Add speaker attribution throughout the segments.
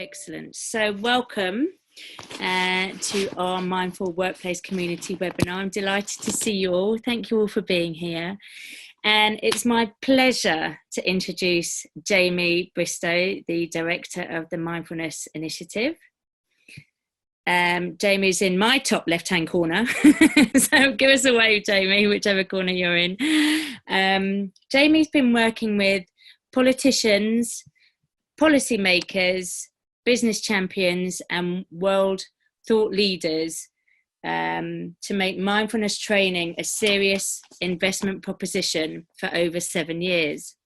Speaker 1: Excellent. So welcome to our Mindful Workplace Community webinar. I'm delighted to see you all. Thank you all for being here. And it's my pleasure to introduce Jamie Bristow, the Director of the Mindfulness Initiative. Jamie's in my top left-hand corner. So give us a wave, Jamie, whichever corner you're in. Jamie's been working with politicians, policymakers, business champions and world thought leaders to make mindfulness training a serious investment proposition for over 7 years.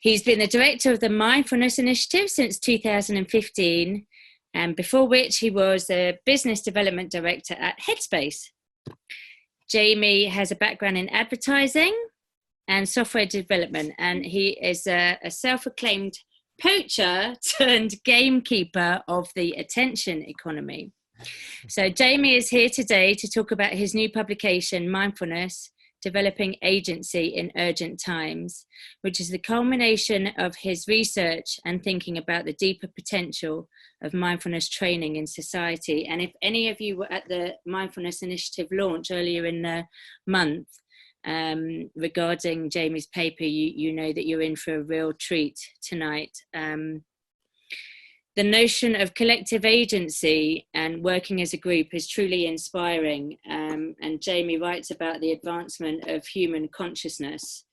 Speaker 1: He's been the director of the Mindfulness Initiative since 2015, and before which he was the business development director at Headspace. Jamie has a background in advertising and software development, and he is a self-acclaimed poacher turned gamekeeper of the attention economy. So Jamie is here today to talk about his new publication, Mindfulness, Developing Agency in Urgent Times, which is the culmination of his research and thinking about the deeper potential of mindfulness training in society. And if any of you were at the Mindfulness Initiative launch earlier in the month, regarding Jamie's paper, you know that you're in for a real treat tonight. The notion of collective agency and working as a group is truly inspiring, and Jamie writes about the advancement of human consciousness,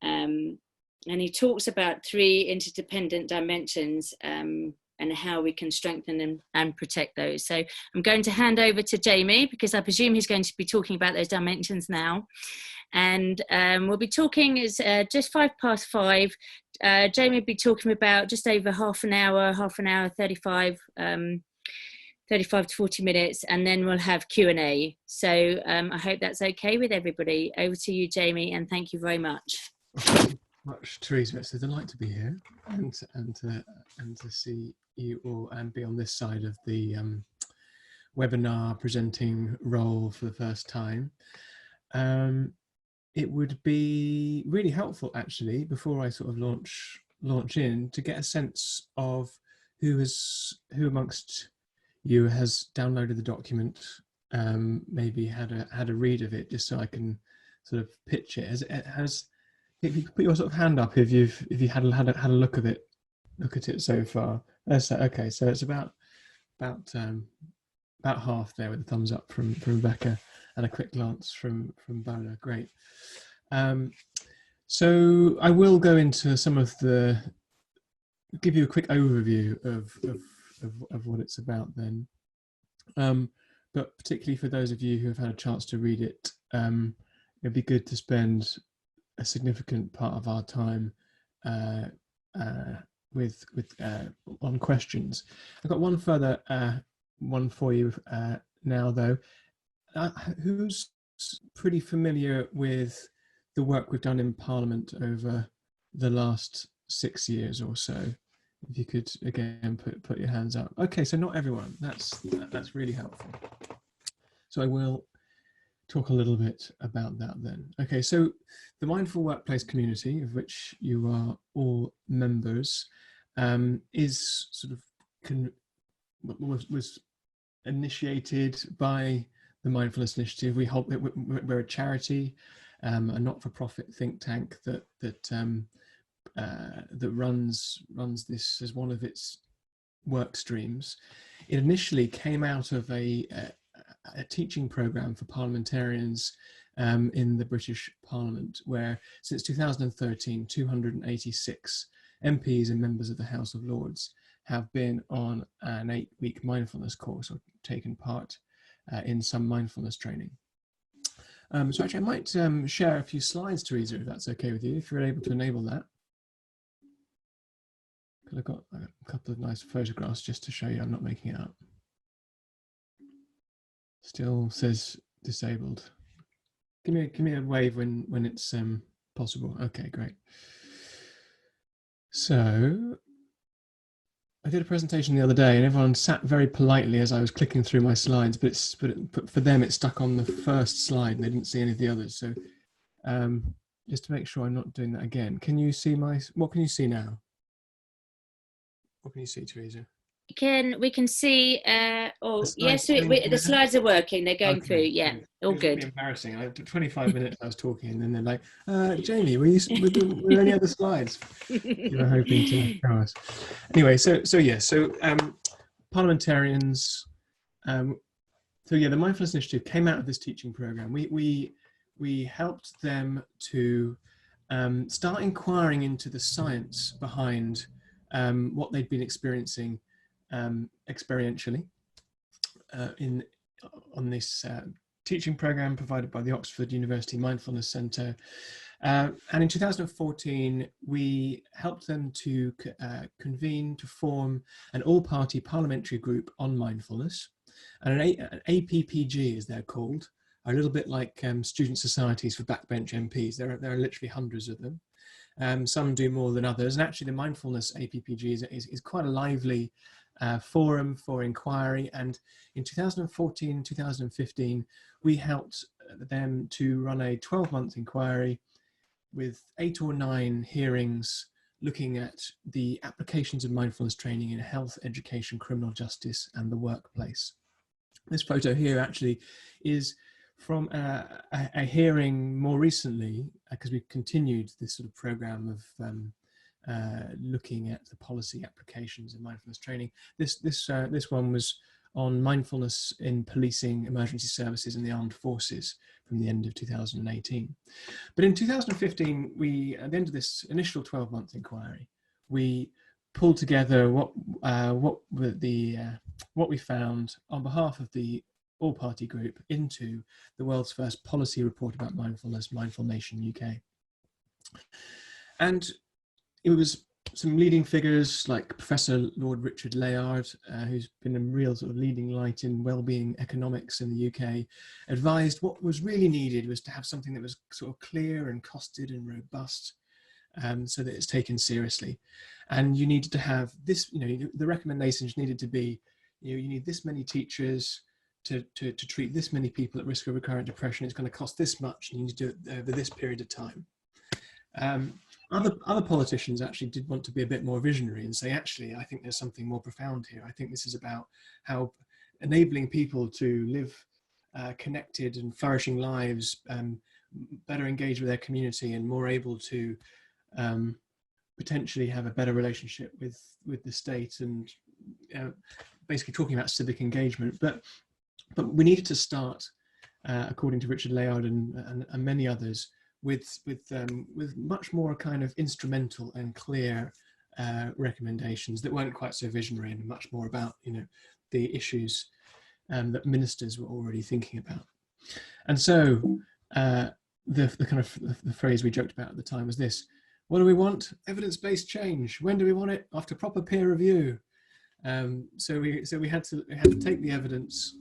Speaker 1: and he talks about 3 interdependent dimensions and how we can strengthen and protect those. So I'm going to hand over to Jamie, because I presume he's going to be talking about those dimensions now. And we'll be talking, it's just 5:05. Jamie will be talking about just over half an hour, 35 to 40 minutes, and then we'll have Q&A. So I hope that's okay with everybody. Over to you, Jamie, and thank you very much.
Speaker 2: Thank you much, Teresa. It's a delight to be here and to see you all and be on this side of the webinar presenting role for the first time. It would be really helpful, actually, before I sort of launch in, to get a sense of who amongst you has downloaded the document, maybe had a read of it, just so I can sort of pitch it. If you could put your sort of hand up if you had a look at it so far. Okay, so it's about half there with a thumbs up from Rebecca and a quick glance from Bola. Great. So I will go into give you a quick overview of what it's about then. But particularly for those of you who have had a chance to read it, it'd be good to spend a significant part of our time on questions. I've got one further one for you now, though. Who's pretty familiar with the work we've done in Parliament over the last 6 years or so? If you could again put your hands up. Okay, so not everyone. That's really helpful. So I will talk a little bit about that then. Okay, so the Mindful Workplace Community, of which you are all members, is sort of was initiated by the Mindfulness Initiative. We're a charity, a not-for-profit think tank that runs this as one of its work streams. It initially came out of a teaching program for parliamentarians in the British Parliament, where since 2013, 286 MPs and members of the House of Lords have been on an 8-week mindfulness course or taken part in some mindfulness training. So actually I might share a few slides, Teresa, if that's okay with you, if you're able to enable that. I've got a couple of nice photographs just to show you I'm not making it up. Still says disabled. Give me a wave when it's possible. Okay, great. So I did a presentation the other day and everyone sat very politely as I was clicking through my slides, but for them it stuck on the first slide and they didn't see any of the others. So just to make sure I'm not doing that again, can you see what can you see now? What can you see, Teresa?
Speaker 1: We can see,
Speaker 2: The
Speaker 1: yes,
Speaker 2: slides going
Speaker 1: the
Speaker 2: now?
Speaker 1: slides are working. They're going through.
Speaker 2: Okay,
Speaker 1: Yeah,
Speaker 2: good.
Speaker 1: all
Speaker 2: It was really
Speaker 1: good.
Speaker 2: embarrassing. 25 minutes I was talking, and then they're like, Jamie, were there any other slides you were hoping to show us? Anyway, parliamentarians, the Mindfulness Initiative came out of this teaching program. We helped them to start inquiring into the science behind what they'd been experiencing experientially on this teaching program provided by the Oxford University Mindfulness Centre. And in 2014, we helped them to convene to form an all-party parliamentary group on mindfulness. And an APPG, as they're called, are a little bit like student societies for backbench MPs. There are literally hundreds of them. Some do more than others. And actually the Mindfulness APPG is quite a lively forum for inquiry. And in 2014, 2015, we helped them to run a 12-month inquiry with 8 or 9 hearings looking at the applications of mindfulness training in health, education, criminal justice, and the workplace. This photo here actually is from a hearing more recently, because we've continued this sort of program of looking at the policy applications of mindfulness training. This one was on mindfulness in policing, emergency services, and the armed forces from the end of 2018. But in 2015, at the end of this initial 12-month inquiry, we pulled together what we found on behalf of the all-party group into the world's first policy report about mindfulness, Mindful Nation UK. And it was some leading figures like Professor Lord Richard Layard, who's been a real sort of leading light in well-being economics in the UK, advised what was really needed was to have something that was sort of clear and costed and robust, so that it's taken seriously. And you needed to have this, the recommendations needed to be, you need this many teachers to treat this many people at risk of recurrent depression. It's going to cost this much, and you need to do it over this period of time. Other politicians actually did want to be a bit more visionary and say, actually, I think there's something more profound here. I think this is about how enabling people to live connected and flourishing lives, better engage with their community, and more able to potentially have a better relationship with the state, and basically talking about civic engagement. But we needed to start, according to Richard Layard and many others, with much more kind of instrumental and clear recommendations that weren't quite so visionary, and much more about the issues that ministers were already thinking about. And so the kind of the phrase we joked about at the time was this: what do we want? Evidence-based change. When do we want it? After proper peer review. So we had to take the evidence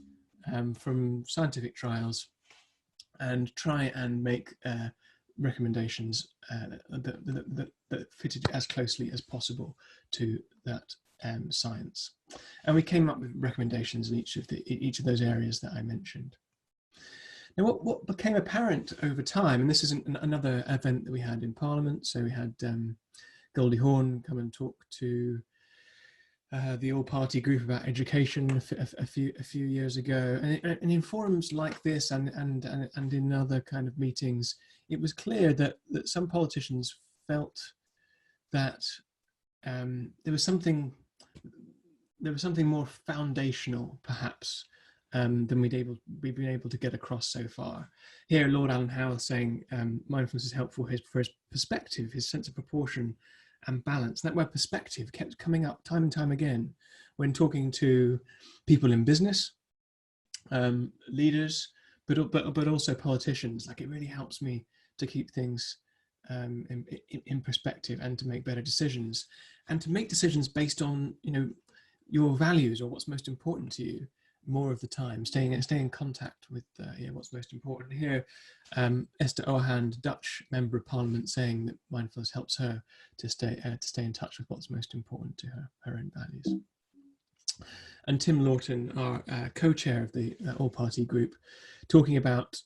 Speaker 2: from scientific trials and try and make recommendations that fitted as closely as possible to that science. And we came up with recommendations in each of those areas that I mentioned. Now, what became apparent over time, and this is another event that we had in Parliament. So we had Goldie Hawn come and talk to the all-party group about education a few years ago, and in forums like this and in other kind of meetings, it was clear that some politicians felt that there was something more foundational, perhaps, than we've been able to get across so far. Here, Lord Alan Howe saying mindfulness is helpful for his perspective, his sense of proportion and balance. And that word perspective kept coming up time and time again when talking to people in business, leaders, but also politicians. Like, it really helps me to keep things in perspective and to make better decisions, and to make decisions based on your values or what's most important to you more of the time, staying in contact with what's most important. Here, Esther Ouwehand, Dutch member of Parliament, saying that mindfulness helps her to stay in touch with what's most important to her own values. And Tim Lawton, our co-chair of the all-party group, talking about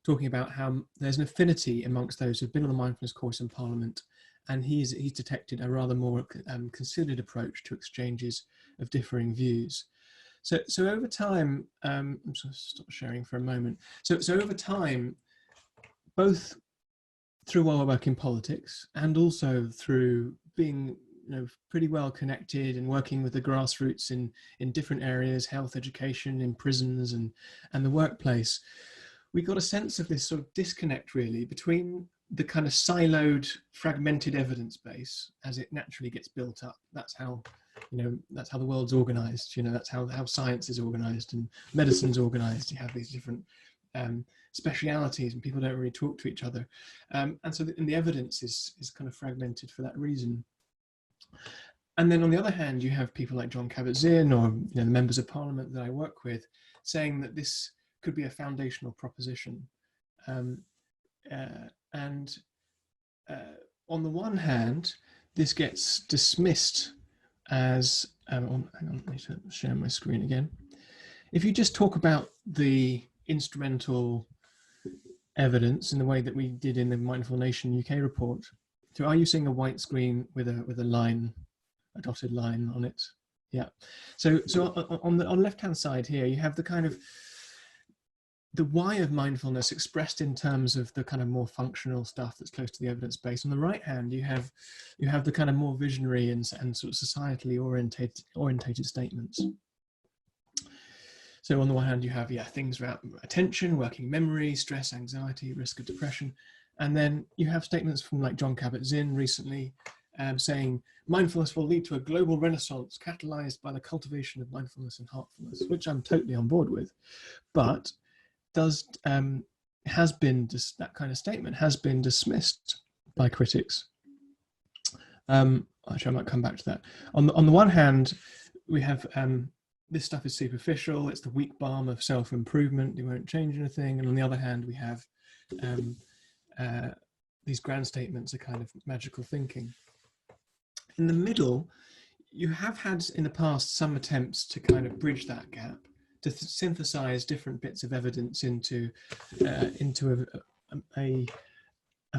Speaker 2: talking about how there's an affinity amongst those who've been on the mindfulness course in Parliament and he's detected a rather more considered approach to exchanges of differing views. So over time, I'm just going to stop sharing for a moment. So over time, both through our work in politics and also through being pretty well connected and working with the grassroots in different areas, health, education, in prisons and the workplace, we got a sense of this sort of disconnect really between the kind of siloed, fragmented evidence base as it naturally gets built up. That's how the world's organized. That's how science is organized and medicine's organized. You have these different specialities, and people don't really talk to each other, and so the evidence is kind of fragmented for that reason. And then on the other hand, you have people like John Kabat-Zinn or the members of parliament that I work with saying that this could be a foundational proposition. And on the one hand, this gets dismissed as, hang on, I need to share my screen again. If you just talk about the instrumental evidence in the way that we did in the Mindful Nation UK report, so are you seeing a white screen with a line, a dotted line on it? Yeah. So on the left-hand side here, you have the kind of the why of mindfulness expressed in terms of the kind of more functional stuff that's close to the evidence base. On the right hand, you have the kind of more visionary and sort of societally orientated statements. So on the one hand, you have things about attention, working memory, stress, anxiety, risk of depression, and then you have statements from like John Kabat-Zinn recently saying mindfulness will lead to a global renaissance catalyzed by the cultivation of mindfulness and heartfulness, which I'm totally on board with, but that kind of statement has been dismissed by critics. Actually, I might come back to that. On the one hand, we have this stuff is superficial. It's the weak balm of self-improvement. It won't change anything. And on the other hand, we have these grand statements are kind of magical thinking. In the middle, you have had in the past some attempts to kind of bridge that gap, to synthesize different bits of evidence into a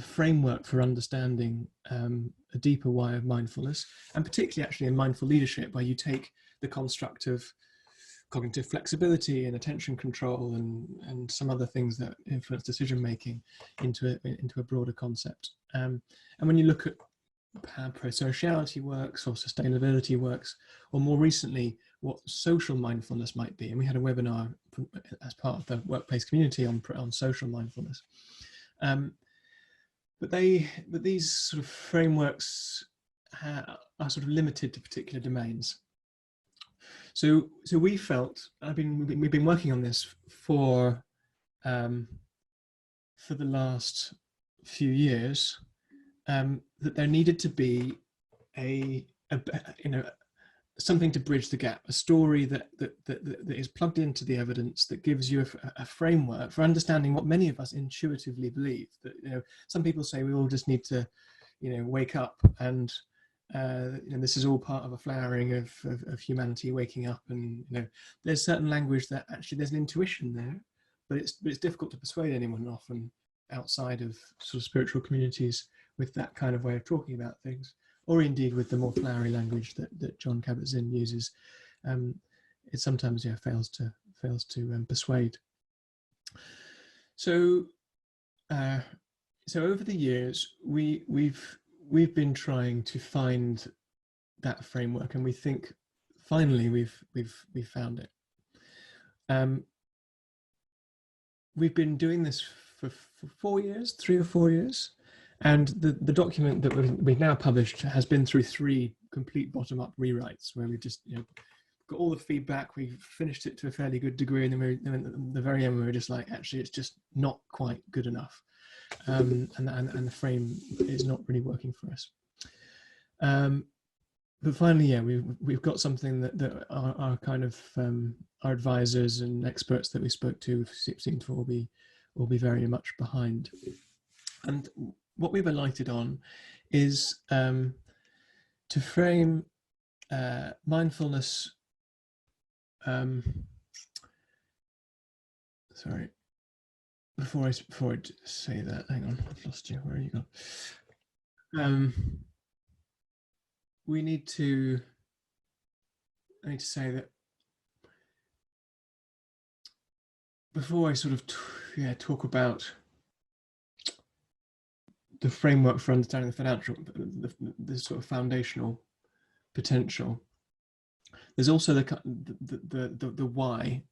Speaker 2: framework for understanding a deeper why of mindfulness, and particularly actually in mindful leadership, where you take the construct of cognitive flexibility and attention control and some other things that influence decision making into a broader concept. And when you look at how pro-sociality works or sustainability works, or more recently what social mindfulness might be, and we had a webinar as part of the workplace community on social mindfulness, but these sort of frameworks are sort of limited to particular domains. So we felt, we've been working on this for the last few years, that there needed to be something to bridge the gap, a story that is plugged into the evidence, that gives you a framework for understanding what many of us intuitively believe. That some people say we all just need to wake up and this is all part of a flowering of humanity waking up, and there's certain language that actually there's an intuition there, but it's difficult to persuade anyone often outside of sort of spiritual communities with that kind of way of talking about things, or indeed with the more flowery language that John Kabat-Zinn uses. It sometimes fails to persuade. So over the years we've been trying to find that framework, and we think finally we've found it. We've been doing this for 4 years, 3 or 4 years. And the document that we've now published has been through 3 complete bottom-up rewrites, where we've just got all the feedback. We've finished it to a fairly good degree, and then at the very end we were just like, actually, it's just not quite good enough, and the frame is not really working for us. But finally, we've got something that our kind of our advisors and experts that we spoke to seem to all be very much behind. And what we've alighted on is to frame mindfulness. Sorry, before I say that, hang on, I've lost you. Where are you gone? um, we need to. I need to say that before I sort of talk about the framework for understanding the financial, the sort of foundational potential. There's also the why.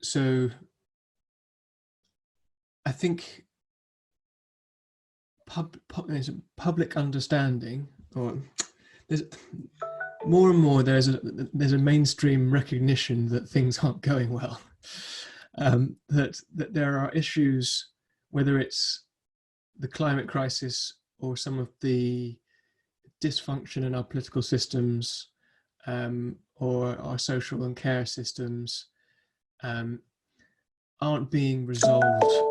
Speaker 2: So I think public understanding, or there's more and more there's a mainstream recognition that things aren't going well. That there are issues, whether it's the climate crisis or some of the dysfunction in our political systems, or our social and care systems, aren't being resolved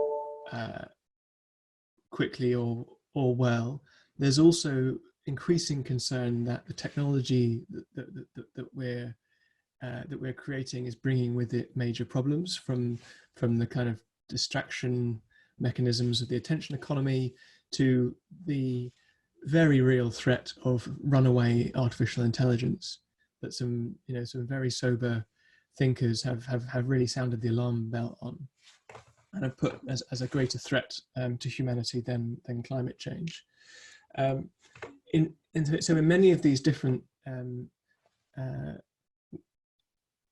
Speaker 2: quickly or well. There's also increasing concern that the technology that we're creating is bringing with it major problems, from the kind of distraction mechanisms of the attention economy to the very real threat of runaway artificial intelligence that some very sober thinkers have really sounded the alarm bell on, and have put as a greater threat to humanity than climate change. So in many of these different in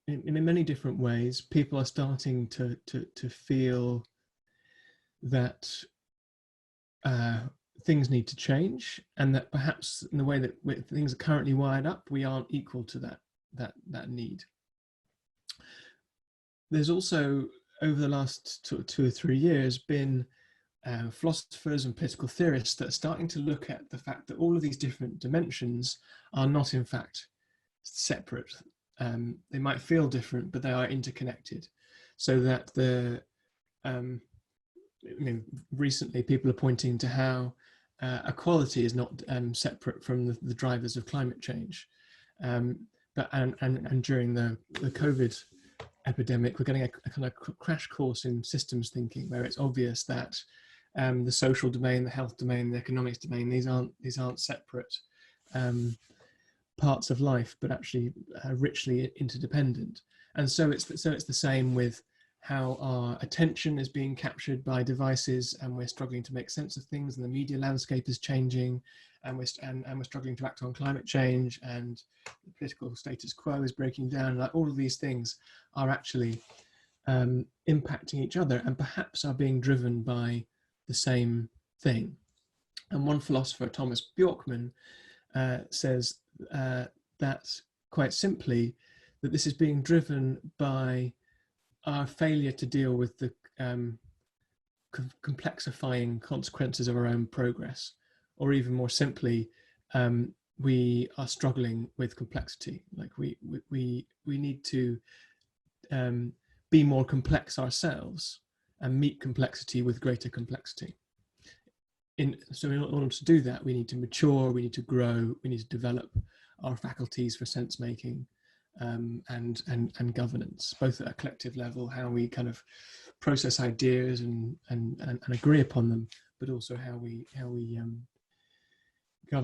Speaker 2: many different ways, people are starting to feel that things need to change, and that perhaps in the way that things are currently wired up, we aren't equal to that need. There's also, over the last 2 or 3 years, been philosophers and political theorists that are starting to look at the fact that all of these different dimensions are not in fact separate. They might feel different, but they are interconnected. So that recently people are pointing to how equality is not separate from the drivers of climate change. But during the COVID epidemic, we're getting a kind of crash course in systems thinking, where it's obvious that the social domain, the health domain, the economics domain, these aren't separate parts of life, but actually richly interdependent. And so it's the same with how our attention is being captured by devices, and we're struggling to make sense of things, and the media landscape is changing, and we're struggling to act on climate change, and the political status quo is breaking down. Like, all of these things are actually impacting each other, and perhaps are being driven by the same thing. And one philosopher, Thomas Bjorkman, says that, quite simply, that this is being driven by our failure to deal with the complexifying consequences of our own progress, or even more simply, we are struggling with complexity. Like, we need to be more complex ourselves and meet complexity with greater complexity. So in order to do that, we need to mature, we need to grow, we need to develop our faculties for sense making, and governance, both at a collective level, how we kind of process ideas and agree upon them, but also how we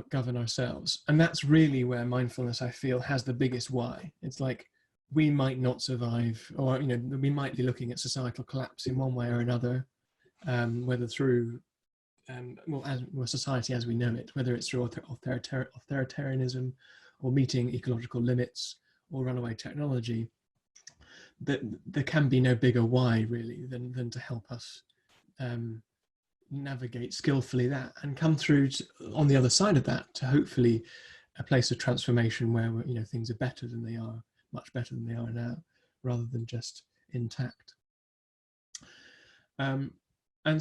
Speaker 2: govern ourselves. And that's really where mindfulness, I feel, has the biggest why. It's like, we might not survive, or we might be looking at societal collapse in one way or another, whether through society as we know it, whether it's through authoritarianism, or meeting ecological limits, or runaway technology. That there can be no bigger why, really, than to help us navigate skillfully that, and come through on the other side of that to hopefully a place of transformation where things are better than they are, much better than they are now, rather than just intact. And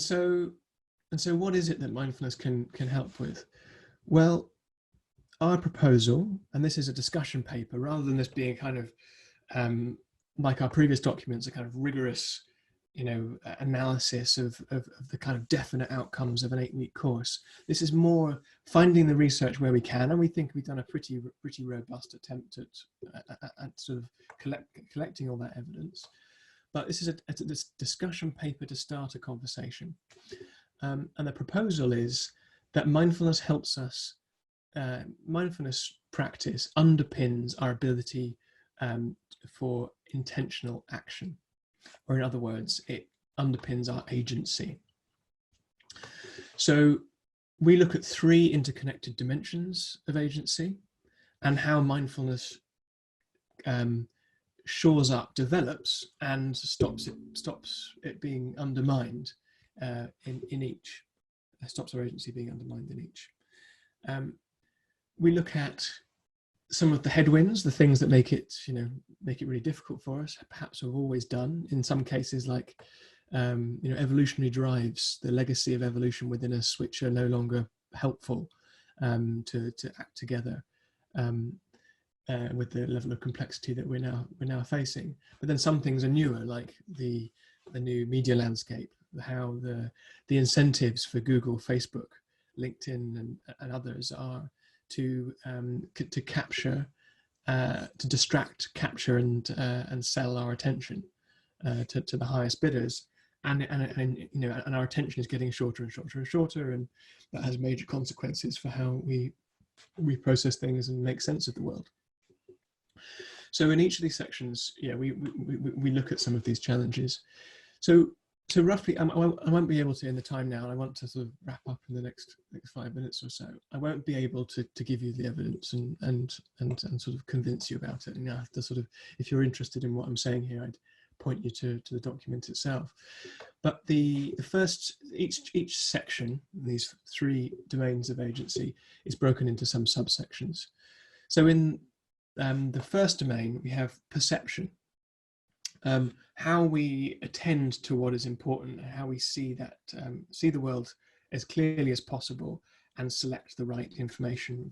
Speaker 2: so what is it that mindfulness can help with? Well, our proposal, and this is a discussion paper, rather than this being kind of like our previous documents, a kind of rigorous analysis of the kind of definite outcomes of an 8-week course. This is more finding the research where we can, and we think we've done a pretty robust attempt at sort of collecting all that evidence. But this is a discussion paper to start a conversation. And the proposal is that mindfulness helps us, mindfulness practice underpins our ability for intentional action. Or in other words, it underpins our agency. So we look at 3 interconnected dimensions of agency and how mindfulness shores up, develops, and stops it being undermined in each. Stops our agency being undermined in each. We look at some of the headwinds, the things that make it really difficult for us. Perhaps we've always done. In some cases, like evolutionary drives, the legacy of evolution within us, which are no longer helpful to act together. With the level of complexity that we're now facing. But then some things are newer, like the new media landscape, how the incentives for Google, Facebook, LinkedIn, and others are to capture, to distract, capture, and sell our attention to the highest bidders. And our attention is getting shorter and shorter and shorter, and that has major consequences for how we process things and make sense of the world. So in each of these sections, we look at some of these challenges. So roughly, I won't be able to, in the time now, and I want to sort of wrap up in the next 5 minutes or so. I won't be able to give you the evidence and sort of convince you about it. And I have to sort of, if you're interested in what I'm saying here, I'd point you to the document itself. But the first, each section, these 3 domains of agency, is broken into some subsections. So in the first domain, we have perception, how we attend to what is important, how we see the world as clearly as possible and select the right information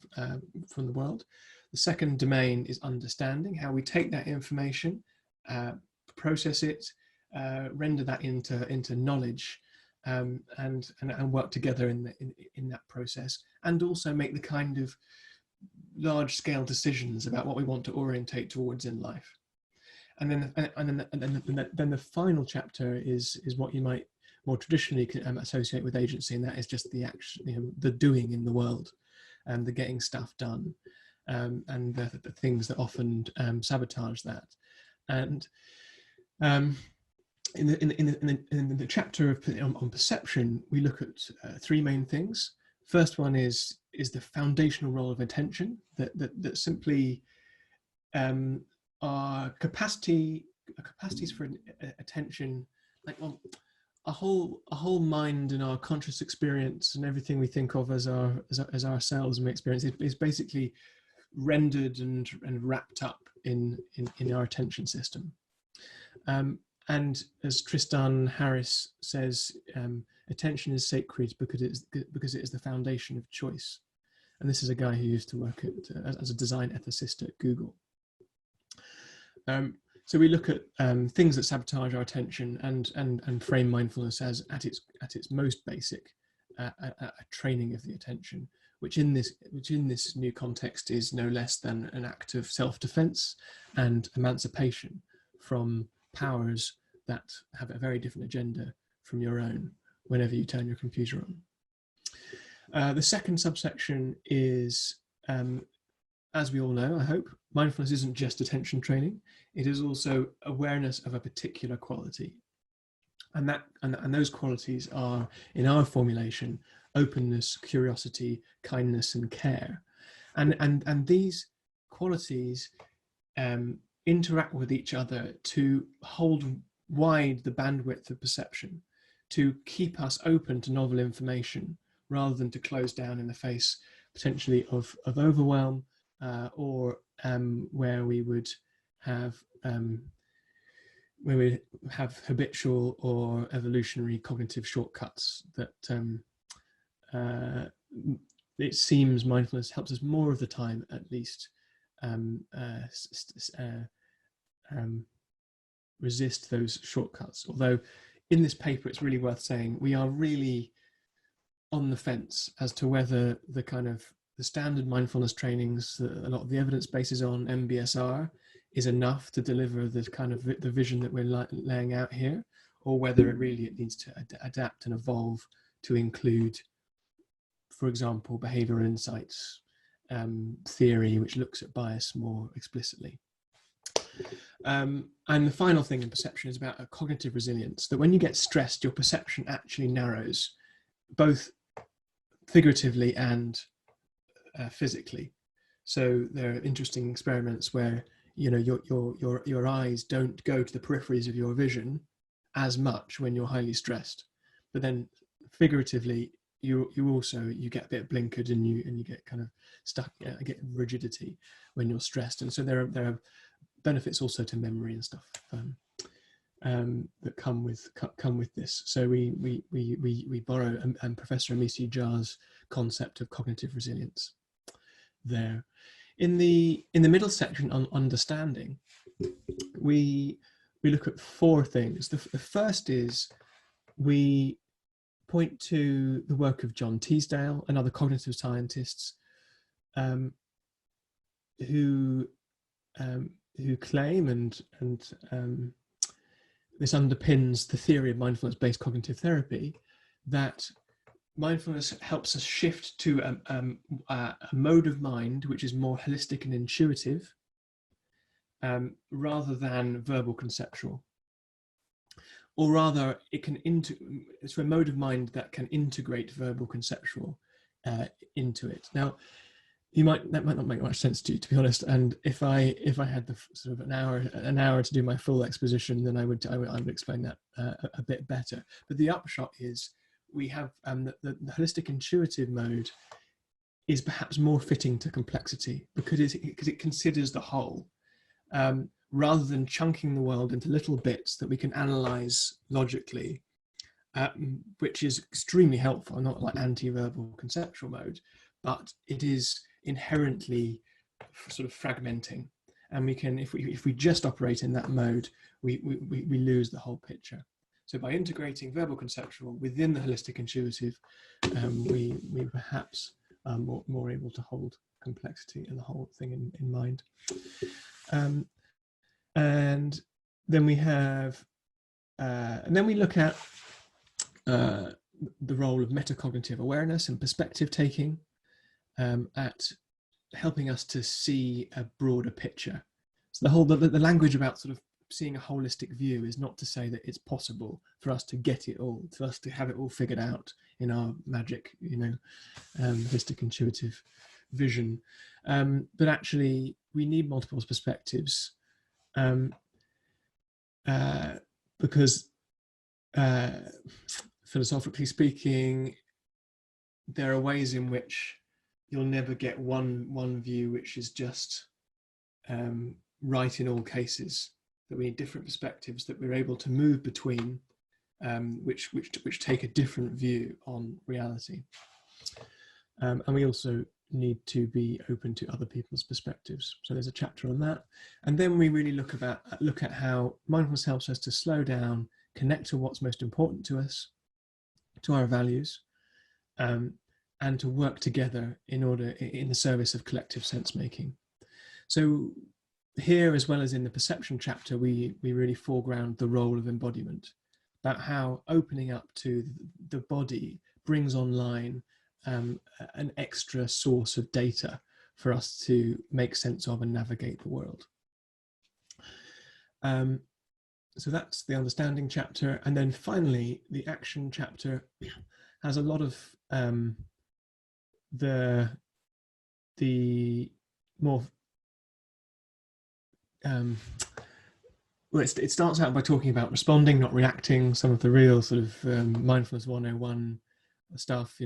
Speaker 2: from the world. The second domain is understanding, how we take that information, process it, render that into knowledge, and work together in that process, and also make the kind of large-scale decisions about what we want to orientate towards in life. And then the final chapter is what you might more traditionally associate with agency, and that is just the action, the doing in the world, and the getting stuff done, and the things that often sabotage that. And in the chapter on perception, we look at 3 main things. First one is the foundational role of attention, that simply our capacities for attention, like a whole mind and our conscious experience and everything we think of as ourselves and we experience is basically rendered and wrapped up in our attention system. And as Tristan Harris says, attention is sacred because it is the foundation of choice. And this is a guy who used to work as a design ethicist at Google. So we look at things that sabotage our attention and frame mindfulness as at its most basic, a training of the attention, which in this new context is no less than an act of self-defense and emancipation from powers that have a very different agenda from your own whenever you turn your computer on. The second subsection is, as we all know, I hope, mindfulness isn't just attention training. It is also awareness of a particular quality. And those qualities are, in our formulation, openness, curiosity, kindness, and care. And these qualities interact with each other to hold wide the bandwidth of perception, to keep us open to novel information, rather than to close down in the face potentially of overwhelm, or where we would have habitual or evolutionary cognitive shortcuts that it seems mindfulness helps us more of the time, at least, resist those shortcuts. Although in this paper, it's really worth saying we are really on the fence as to whether the standard mindfulness trainings that a lot of the evidence bases on, MBSR, is enough to deliver the vision that we're laying out here, or whether it needs to adapt and evolve to include, for example, behavioral insights theory, which looks at bias more explicitly. And the final thing in perception is about a cognitive resilience, that when you get stressed, your perception actually narrows, both figuratively and physically. So there are interesting experiments where, you know, your eyes don't go to the peripheries of your vision as much when you're highly stressed, but then figuratively you get a bit blinkered, and you get kind of stuck, get rigidity when you're stressed. And so there are benefits also to memory and stuff that come with this. So we borrow Professor Amici Jar's concept of cognitive resilience there. In the middle section on understanding, we look at four things. The first is we point to the work of John Teasdale and other cognitive scientists who claim, and this underpins the theory of mindfulness-based cognitive therapy, that mindfulness helps us shift to a mode of mind which is more holistic and intuitive, rather than verbal conceptual. Or rather, it's a mode of mind that can integrate verbal conceptual into it. Now, that might not make much sense to you, to be honest. And if I had the sort of an hour to do my full exposition, then I would explain that a bit better. But the upshot is, we have the holistic intuitive mode is perhaps more fitting to complexity because it considers the whole, rather than chunking the world into little bits that we can analyze logically, which is extremely helpful, not like anti-verbal conceptual mode, but it is inherently sort of fragmenting. And we can, if we just operate in that mode, we lose the whole picture. So by integrating verbal conceptual within the holistic intuitive, we perhaps are more able to hold complexity and the whole thing in mind. And then we have, and then we look at the role of metacognitive awareness and perspective taking at helping us to see a broader picture. So the language about sort of seeing a holistic view is not to say that it's possible for us to get it all, for us to have it all figured out in our magic, holistic intuitive vision. But actually, we need multiple perspectives because philosophically speaking, there are ways in which you'll never get one view which is just right in all cases. That we need different perspectives that we're able to move between, which take a different view on reality. And we also need to be open to other people's perspectives. So there's a chapter on that. And then we really look at how mindfulness helps us to slow down, connect to what's most important to us, to our values, and to work together in the service of collective sense making. So here, as well as in the perception chapter, we really foreground the role of embodiment, about how opening up to the body brings online an extra source of data for us to make sense of and navigate the world. So that's the understanding chapter. And then finally, the action chapter has a lot of the more well, it starts out by talking about responding, not reacting, some of the real sort of mindfulness 101 stuff.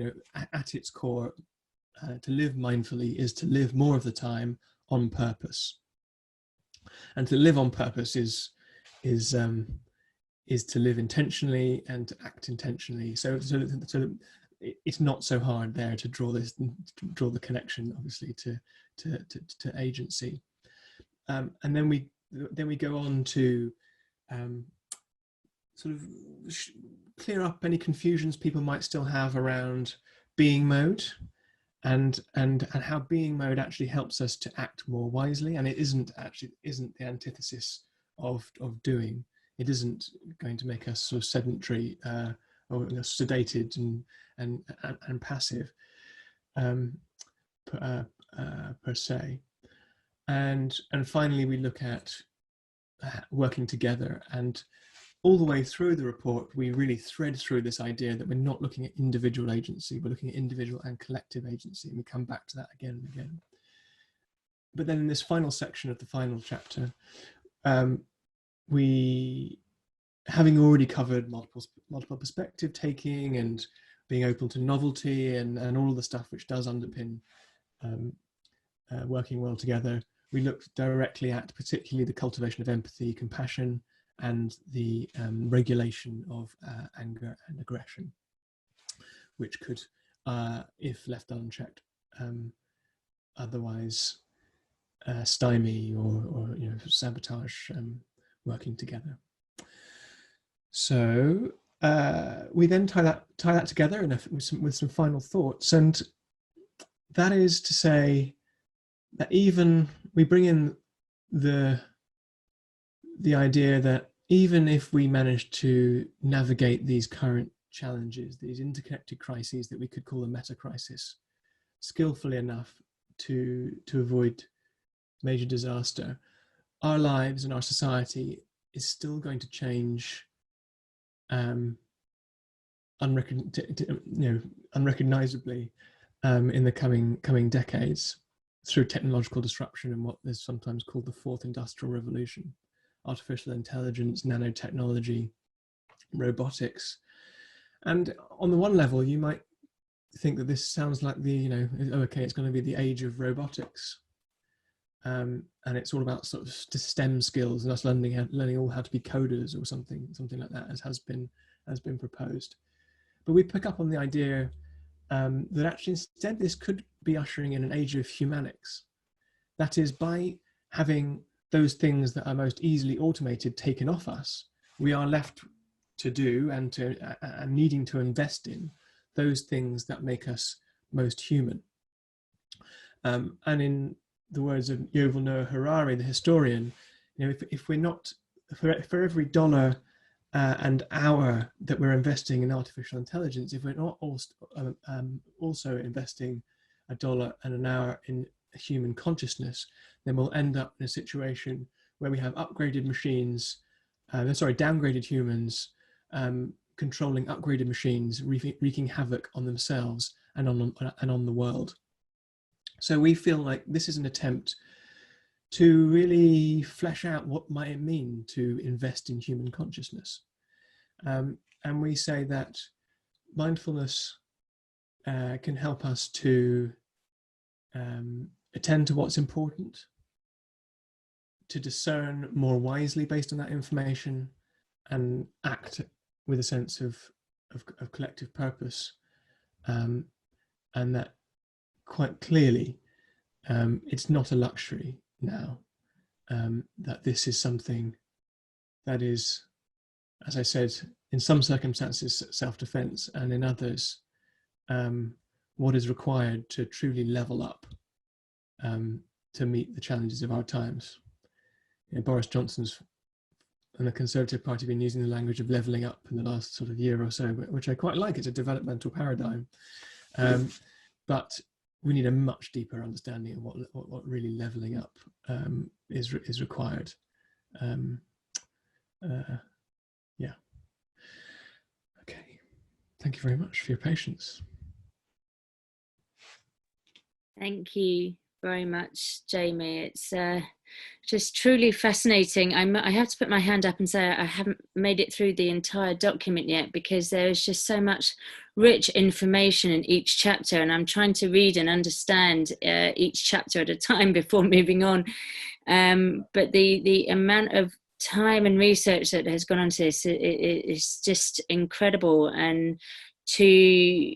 Speaker 2: At its core, to live mindfully is to live more of the time on purpose, and to live on purpose is to live intentionally and to act intentionally. So it's not so hard there to draw the connection, obviously, to agency. And then we go on to sort of clear up any confusions people might still have around being mode, and how being mode actually helps us to act more wisely. And it isn't the antithesis of doing. It isn't going to make us sort of sedentary or sedated and passive per se. And finally, we look at working together, and all the way through the report, we really thread through this idea that we're not looking at individual agency, we're looking at individual and collective agency, and we come back to that again and again. But then in this final section of the final chapter, we, having already covered multiple perspective taking and being open to novelty and all of the stuff which does underpin working well together, we looked directly at particularly the cultivation of empathy, compassion, and the regulation of anger and aggression, which could, if left unchecked, otherwise stymie or sabotage working together. So we then tie that together with some final thoughts, and that is to say that even we bring in the idea that even if we manage to navigate these current challenges, these interconnected crises that we could call a meta crisis, skillfully enough to avoid major disaster, our lives and our society is still going to change unrecognizably in the coming decades through technological disruption and what is sometimes called the fourth industrial revolution. Artificial intelligence, nanotechnology, robotics. And on the one level, you might think that this sounds like it's going to be the age of robotics. And it's all about sort of STEM skills and us learning all how to be coders or something like that, as has been proposed. But we pick up on the idea that actually instead this could be ushering in an age of humanics. That is, by having those things that are most easily automated taken off us, we are left to do and needing to invest in those things that make us most human. And in the words of Yuval Noah Harari, the historian, if we're not, for every dollar and hour that we're investing in artificial intelligence, if we're not also investing a dollar and an hour in human consciousness, then we'll end up in a situation where we have upgraded machines, downgraded humans, controlling upgraded machines, wreaking havoc on themselves and on the world. So we feel like this is an attempt to really flesh out what might it mean to invest in human consciousness. And we say that mindfulness can help us to attend to what's important, to discern more wisely based on that information, and act with a sense of collective purpose, and that quite clearly it's not a luxury now, that this is something that is, as I said, in some circumstances self-defense, and in others what is required to truly level up to meet the challenges of our times. Boris Johnson's and the Conservative Party have been using the language of levelling up in the last sort of year or so, which I quite like. It's a developmental paradigm. But we need a much deeper understanding of what really levelling up is required. Yeah. Okay. Thank you very much for your patience.
Speaker 1: Thank you very much, Jamie. It's just truly fascinating. I have to put my hand up and say I haven't made it through the entire document yet, because there is just so much rich information in each chapter, and I'm trying to read and understand each chapter at a time before moving on. But the amount of time and research that has gone on to this is just incredible, and to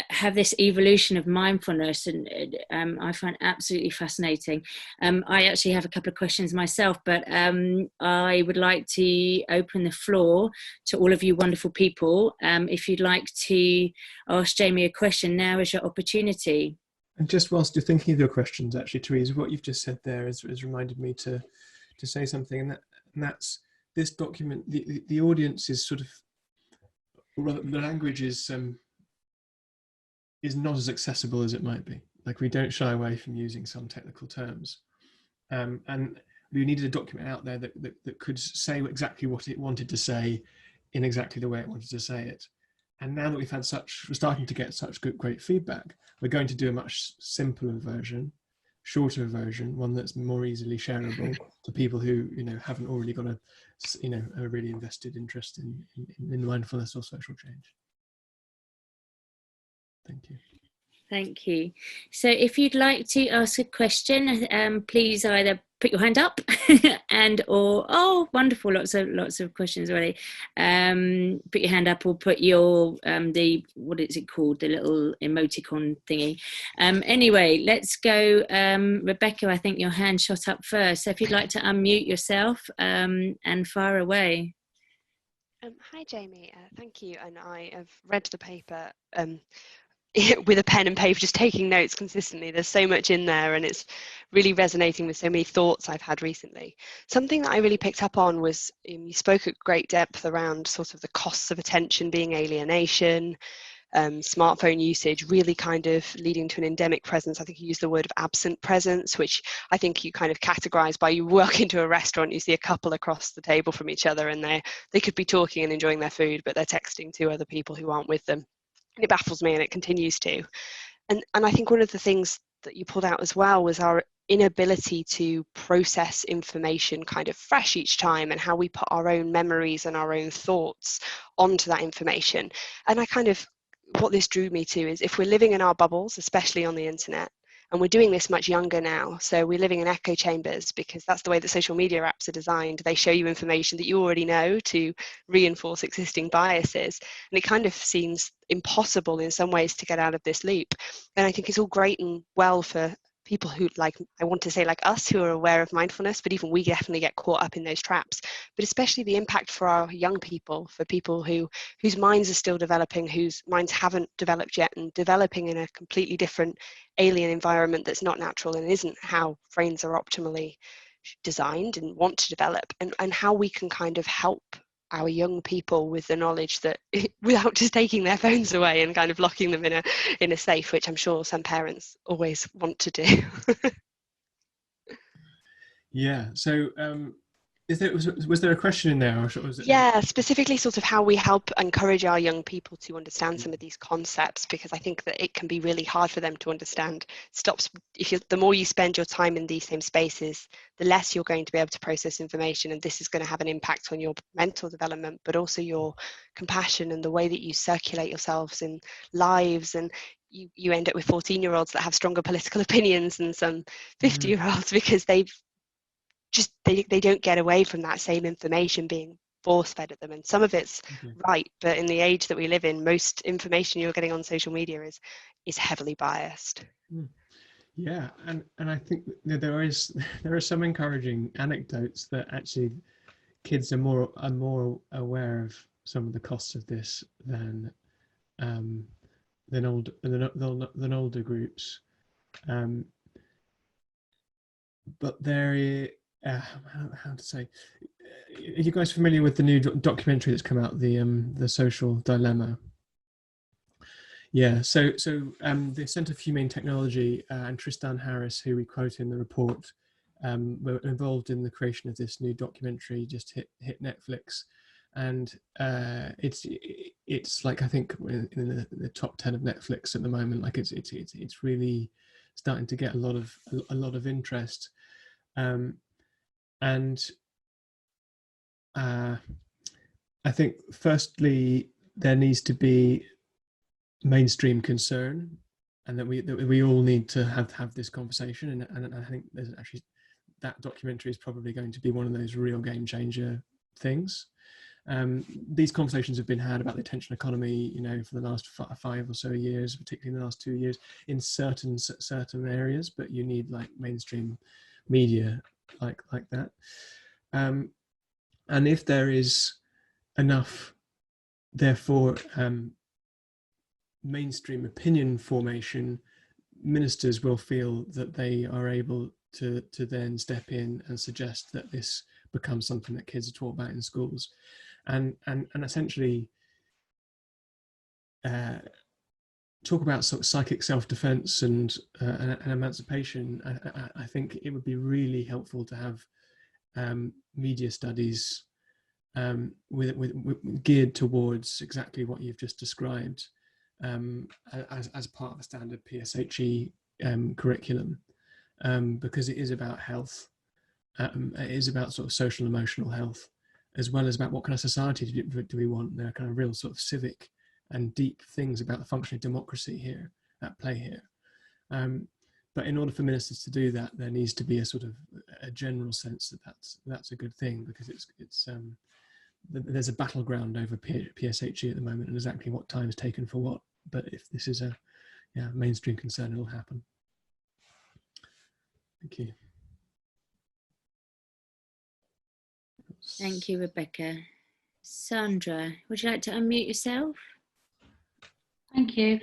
Speaker 1: have this evolution of mindfulness, and I find absolutely fascinating. I actually have a couple of questions myself, but I would like to open the floor to all of you wonderful people. If you'd like to ask Jamie a question, now is your opportunity.
Speaker 2: And just whilst you're thinking of your questions, actually, Therese, what you've just said there has reminded me to say something, and that's this document. The audience is sort of Well, the language is not as accessible as it might be. Like, we don't shy away from using some technical terms, and we needed a document out there that could say exactly what it wanted to say in exactly the way it wanted to say it. And now that we're starting to get such great feedback, we're going to do a much simpler version, shorter version, one that's more easily shareable to people who, haven't already got a really invested interest in mindfulness or social change. Thank you.
Speaker 1: Thank you. So if you'd like to ask a question, please either put your hand up or wonderful, lots of questions already. Put your hand up or put your what is it called, the little emoticon thingy. Anyway, let's go. Rebecca, I think your hand shot up first. So if you'd like to unmute yourself and fire away.
Speaker 3: Hi Jamie, thank you. And I have read the paper with a pen and paper, just taking notes consistently. There's so much in there, and it's really resonating with so many thoughts I've had recently. Something that I really picked up on was you spoke at great depth around sort of the costs of attention being alienation, smartphone usage really kind of leading to an endemic presence. I think you used the word of absent presence, which I think you kind of categorize by, you walk into a restaurant, you see a couple across the table from each other, and they could be talking and enjoying their food, but they're texting to other people who aren't with them. And it baffles me, and it continues to. And I think one of the things that you pulled out as well was our inability to process information kind of fresh each time, and how we put our own memories and our own thoughts onto that information. And what this drew me to is, if we're living in our bubbles, especially on the internet, and we're doing this much younger now, so we're living in echo chambers, because that's the way that social media apps are designed. They show you information that you already know to reinforce existing biases, and it kind of seems impossible in some ways to get out of this loop. And I think it's all great and well for people who, like, I want to say like us, who are aware of mindfulness, but even we definitely get caught up in those traps. But especially the impact for our young people, for people whose minds are still developing, whose minds haven't developed yet, and developing in a completely different alien environment that's not natural and isn't how brains are optimally designed and want to develop, and how we can kind of help our young people with the knowledge that, without just taking their phones away and kind of locking them in a safe, which I'm sure some parents always want to do.
Speaker 2: Yeah. So was there a question in there, or was it?
Speaker 3: Yeah, specifically sort of how we help encourage our young people to understand some of these concepts, because I think that it can be really hard for them to understand. The more you spend your time in these same spaces, the less you're going to be able to process information, and this is going to have an impact on your mental development, but also your compassion and the way that you circulate yourselves in lives. And you end up with 14-year-olds that have stronger political opinions than some 50-year-olds, because they don't get away from that same information being force fed at them. And some of it's right, but in the age that we live in, most information you're getting on social media is heavily biased.
Speaker 2: Yeah, and I think that there are some encouraging anecdotes that actually kids are more aware of some of the costs of this than older groups. But there is, how to say, are you guys familiar with the new documentary that's come out, the Social Dilemma? Yeah, so the Centre for Humane Technology and Tristan Harris, who we quote in the report, were involved in the creation of this new documentary, just hit Netflix, and it's like, I think in the top 10 of Netflix at the moment. Like, it's really starting to get a lot of interest, and I think firstly there needs to be mainstream concern, and that we all need to have this conversation, and I think there's actually, that documentary is probably going to be one of those real game changer things. These conversations have been had about the attention economy, for the last 5 or so years, particularly in the last 2 years, in certain areas, but you need like mainstream media like that. And if there is enough, therefore, mainstream opinion formation, ministers will feel that they are able to then step in and suggest that this becomes something that kids are taught about in schools, and essentially talk about sort of psychic self-defense and emancipation, I think it would be really helpful to have media studies with geared towards exactly what you've just described, as part of the standard PSHE curriculum, because it is about health. It is about sort of social and emotional health, as well as about what kind of society do we want. There are kind of real sort of civic and deep things about the functioning democracy here at play here. But in order for ministers to do that, there needs to be a sort of a general sense that that's a good thing, because there's a battleground over PSHE at the moment, and exactly what time is taken for what. But if this is a mainstream concern, it'll happen. Thank you.
Speaker 1: Thank you, Rebecca. Sandra, would you like to unmute yourself?
Speaker 4: Thank you.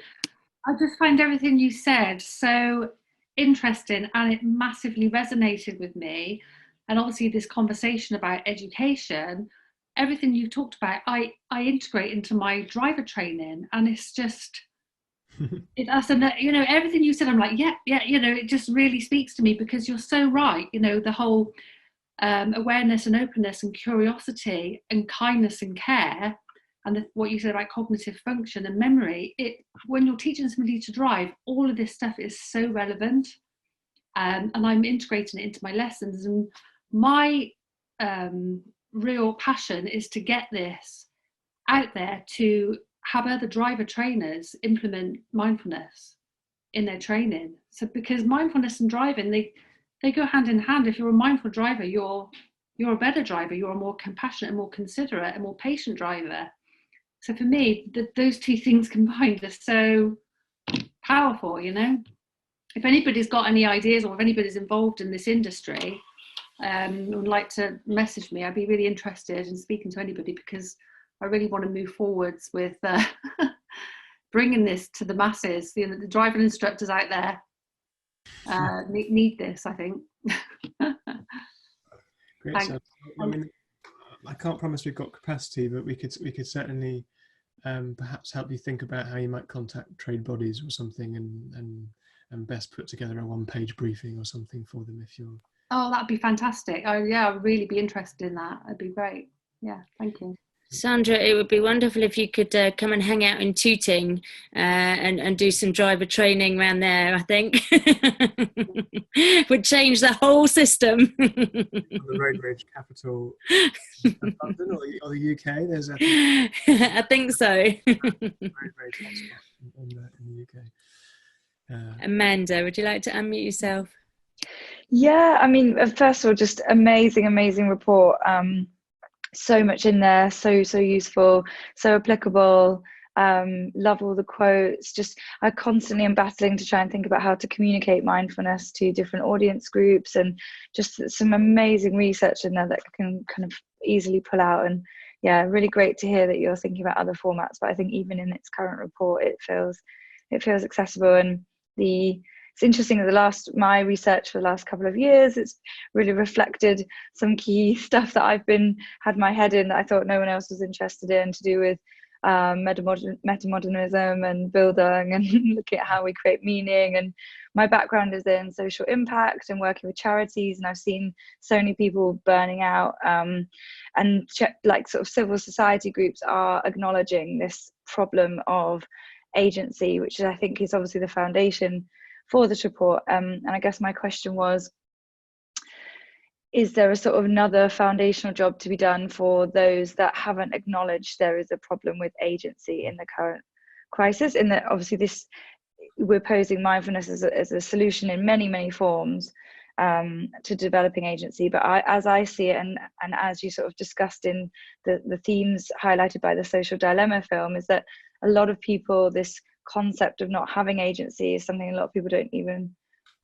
Speaker 4: I just find everything you said so interesting, and it massively resonated with me. And obviously this conversation about education, everything you talked about, I integrate into my driver training, and it's just, everything you said, I'm like, yeah, it just really speaks to me, because you're so right. The whole awareness and openness and curiosity and kindness and care, and what you said about cognitive function and memory, when you're teaching somebody to drive, all of this stuff is so relevant, and I'm integrating it into my lessons. And my real passion is to get this out there, to have other driver trainers implement mindfulness in their training. So because mindfulness and driving, they go hand in hand. If you're a mindful driver, you're a better driver, you're a more compassionate and more considerate and more patient driver. So for me, those two things combined are so powerful. If anybody's got any ideas, or if anybody's involved in this industry, would like to message me, I'd be really interested in speaking to anybody, because I really want to move forwards with bringing this to the masses. The driving instructors out there need this, I think.
Speaker 2: Great. So, I can't promise we've got capacity, but we could certainly perhaps help you think about how you might contact trade bodies or something, and best put together a one-page briefing or something for them if you're.
Speaker 4: Oh, that'd be fantastic. Oh yeah, I'd really be interested in that. That'd be great. Yeah, thank you.
Speaker 1: Sandra, it would be wonderful if you could come and hang out in Tooting and do some driver training around there, I think. Would change the whole system.
Speaker 2: The road rage capital of London or the UK, there's
Speaker 1: I think so.
Speaker 2: road rage hotspot in the UK.
Speaker 1: Amanda, would you like to unmute yourself?
Speaker 5: Yeah, I mean, first of all, just amazing report. So much in there, so useful, so applicable. Love all the quotes. I constantly am battling to try and think about how to communicate mindfulness to different audience groups, and just some amazing research in there that I can kind of easily pull out. And yeah, really great to hear that you're thinking about other formats, but I think even in its current report, it feels accessible. And it's interesting that my research for the last couple of years, it's really reflected some key stuff that I've had my head in that I thought no one else was interested in, to do with metamodernism and Bildung, and looking at how we create meaning. And my background is in social impact and working with charities, and I've seen so many people burning out, and like sort of civil society groups are acknowledging this problem of agency, which I think is obviously the foundation for this report. And I guess my question was, is there a sort of another foundational job to be done for those that haven't acknowledged there is a problem with agency in the current crisis? In that obviously we're posing mindfulness as a solution in many forms to developing agency, but as I see it, and as you sort of discussed in the themes highlighted by the Social Dilemma film, is that a lot of people, this concept of not having agency is something a lot of people don't even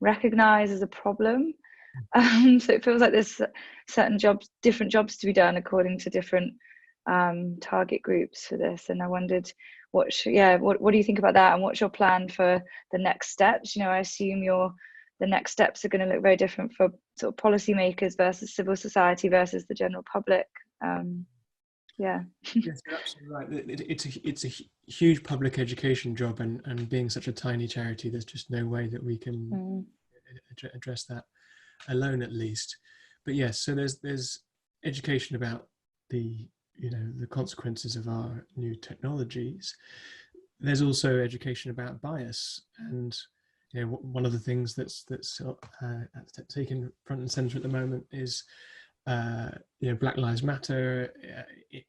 Speaker 5: recognize as a problem. So it feels like there's certain different jobs to be done according to different target groups for this. And I wondered what do you think about that, and what's your plan for the next steps? I assume the next steps are going to look very different for sort of policymakers versus civil society versus the general public. Yeah.
Speaker 2: Yes, you're absolutely right. It's a huge public education job, and being such a tiny charity, there's just no way that we can address that alone, at least. But yes, so there's education about the the consequences of our new technologies. There's also education about bias, and one of the things that's taken front and center at the moment is Black Lives Matter,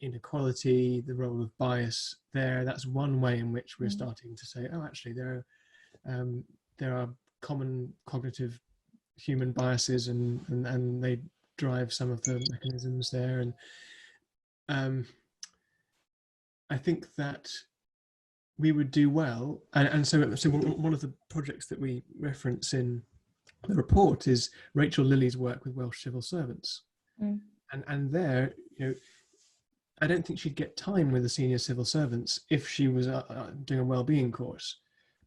Speaker 2: inequality, the role of bias there. That's one way in which we're starting to say, oh, actually, there are common cognitive human biases, and they drive some of the mechanisms there. And I think that we would do well. And so one of the projects that we reference in the report is Rachel Lilly's work with Welsh civil servants. And there, I don't think she'd get time with the senior civil servants if she was doing a well-being course.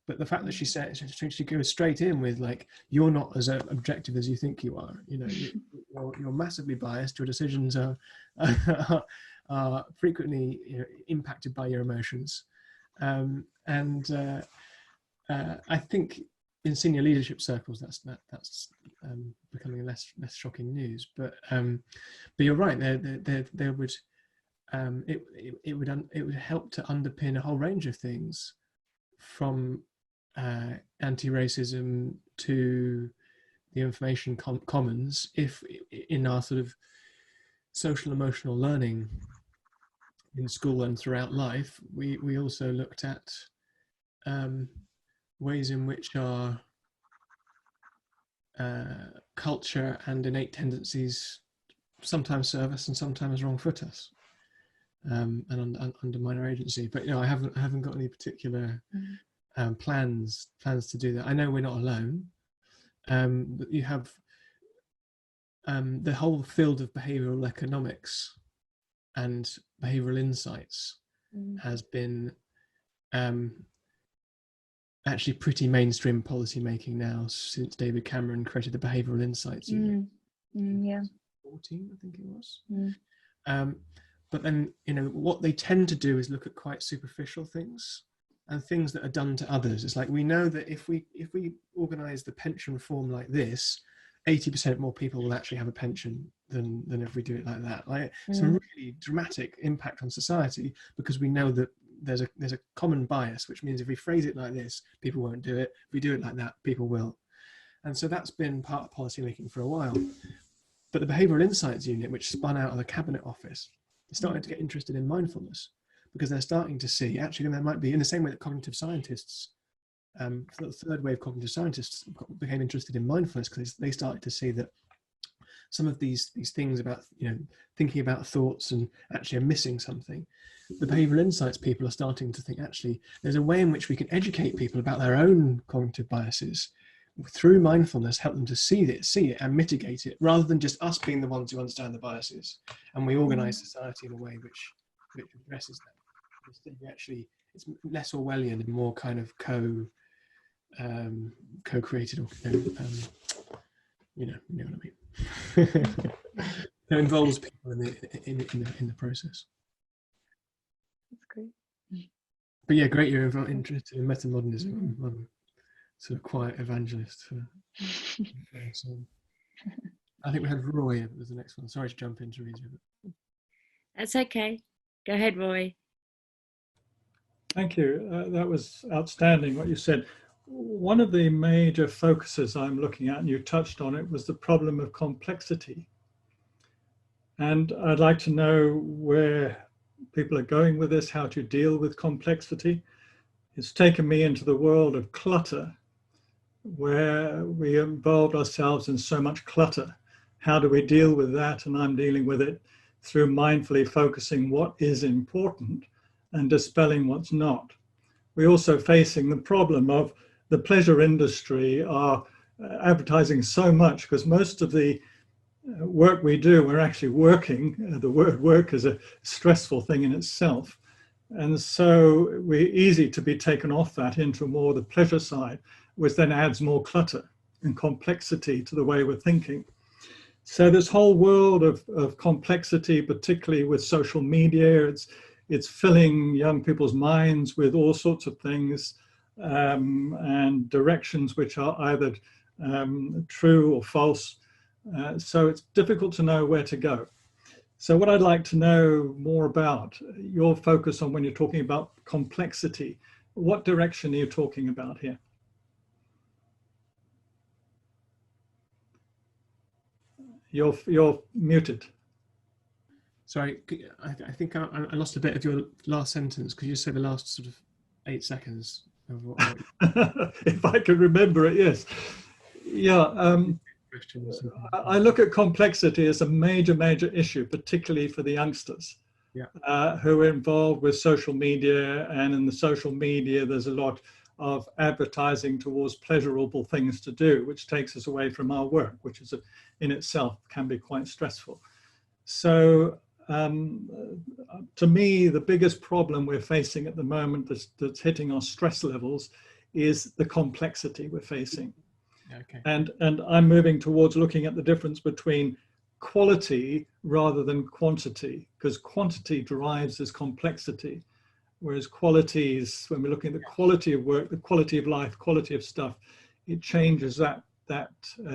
Speaker 2: But the fact that she said she goes straight in with, like, you're not as objective as you think you are. You're massively biased. Your decisions are frequently impacted by your emotions. I think in senior leadership circles, that's becoming less shocking news. But you're right. There would it would help to underpin a whole range of things, from anti-racism to the information commons, if in our sort of social emotional learning in school and throughout life, we also looked at ways in which our culture and innate tendencies sometimes serve us and sometimes wrong-foot us, and undermine our agency. But I haven't got any particular plans to do that. I know we're not alone. But you have the whole field of behavioural economics and behavioural insights has been actually pretty mainstream policy making now since David Cameron created the Behavioural Insights Unit. 14, I think it was. But then what they tend to do is look at quite superficial things and things that are done to others. It's like, we know that if we organise the pension reform like this, 80% more people will actually have a pension than if we do it like that. Like, some really dramatic impact on society, because we know that there's a common bias, which means if we phrase it like this, people won't do it. If we do it like that, people will. And so that's been part of policy making for a while. But the Behavioural Insights Unit, which spun out of the Cabinet Office, is starting to get interested in mindfulness, because they're starting to see, actually, there might be, in the same way that cognitive scientists, the third wave cognitive scientists became interested in mindfulness, because they started to see that some of these things about thinking about thoughts and actually are missing something. The behavioural insights people are starting to think, actually, there's a way in which we can educate people about their own cognitive biases through mindfulness, help them to see it and mitigate it, rather than just us being the ones who understand the biases. And we organise society in a way which addresses that. Actually, it's less Orwellian and more kind of co-created, or you know what I mean. It involves people in the process.
Speaker 5: That's great.
Speaker 2: But yeah, great you're interested in metamodernism. I'm sort of quiet evangelist for so I think we had Roy as the next one. Sorry to jump into Teresa.
Speaker 1: That's okay. Go ahead, Roy.
Speaker 6: Thank you. That was outstanding what you said. One of the major focuses I'm looking at, and you touched on it, was the problem of complexity. And I'd like to know where people are going with this, how to deal with complexity. It's taken me into the world of clutter, where we involved ourselves in so much clutter. How do we deal with that? And I'm dealing with it through mindfully focusing what is important and dispelling what's not. We're also facing the problem of the pleasure industry are advertising so much, because most of the work we do, we're actually working. The word work is a stressful thing in itself. And so we're easy to be taken off that into more the pleasure side, which then adds more clutter and complexity to the way we're thinking. So this whole world of complexity, particularly with social media, it's filling young people's minds with all sorts of things and directions which are either true or false. So it's difficult to know where to go. So what I'd like to know more about, your focus on when you're talking about complexity, what direction are you talking about here? You're muted.
Speaker 2: Sorry, I think I lost a bit of your last sentence. Could you say the last sort of 8 seconds of what
Speaker 6: if I can remember it, yes. Yeah, I look at complexity as a major issue, particularly for the youngsters, who are involved with social media. And in the social media, there's a lot of advertising towards pleasurable things to do, which takes us away from our work, which is in itself can be quite stressful. So to me, the biggest problem we're facing at the moment that's hitting our stress levels is the complexity we're facing.
Speaker 2: Okay.
Speaker 6: And I'm moving towards looking at the difference between quality rather than quantity, because quantity drives this complexity, whereas quality is, when we're looking at the quality of work, the quality of life, quality of stuff, it changes that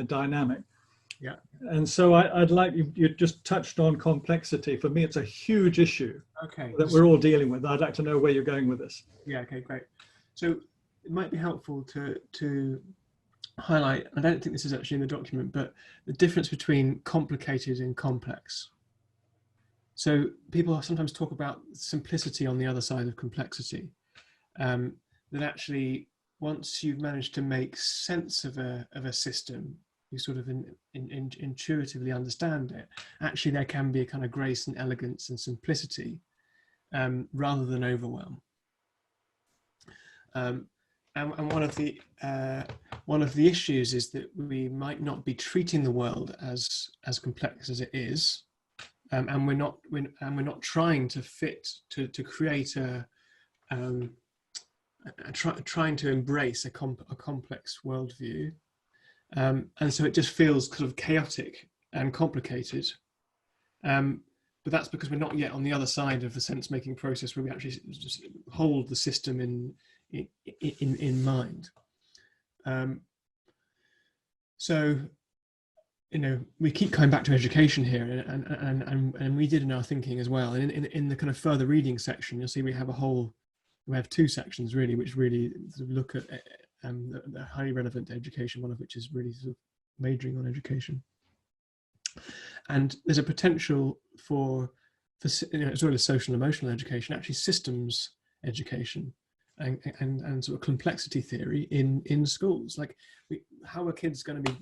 Speaker 6: dynamic.
Speaker 2: Yeah.
Speaker 6: And so I'd like you just touched on complexity. For me, it's a huge issue that we're all dealing with. I'd like to know where you're going with this.
Speaker 2: Yeah, okay, great. So it might be helpful to highlight, I don't think this is actually in the document, but the difference between complicated and complex. So people sometimes talk about simplicity on the other side of complexity, that actually once you've managed to make sense of a system, you sort of intuitively understand it, actually there can be a kind of grace and elegance and simplicity rather than overwhelm. And one of the issues is that we might not be treating the world as complex as it is, and we're not trying to create trying to embrace a complex worldview, and so it just feels kind of chaotic and complicated. But that's because we're not yet on the other side of the sense-making process where we actually just hold the system in mind. So, you know, we keep coming back to education here, and we did in our thinking as well. And in the kind of further reading section, you'll see we have two sections really, which really sort of look at the highly relevant to education. One of which is really sort of majoring on education. And there's a potential for you know, as well as social and emotional education, actually systems education and sort of complexity theory in schools. Like, how are kids going to be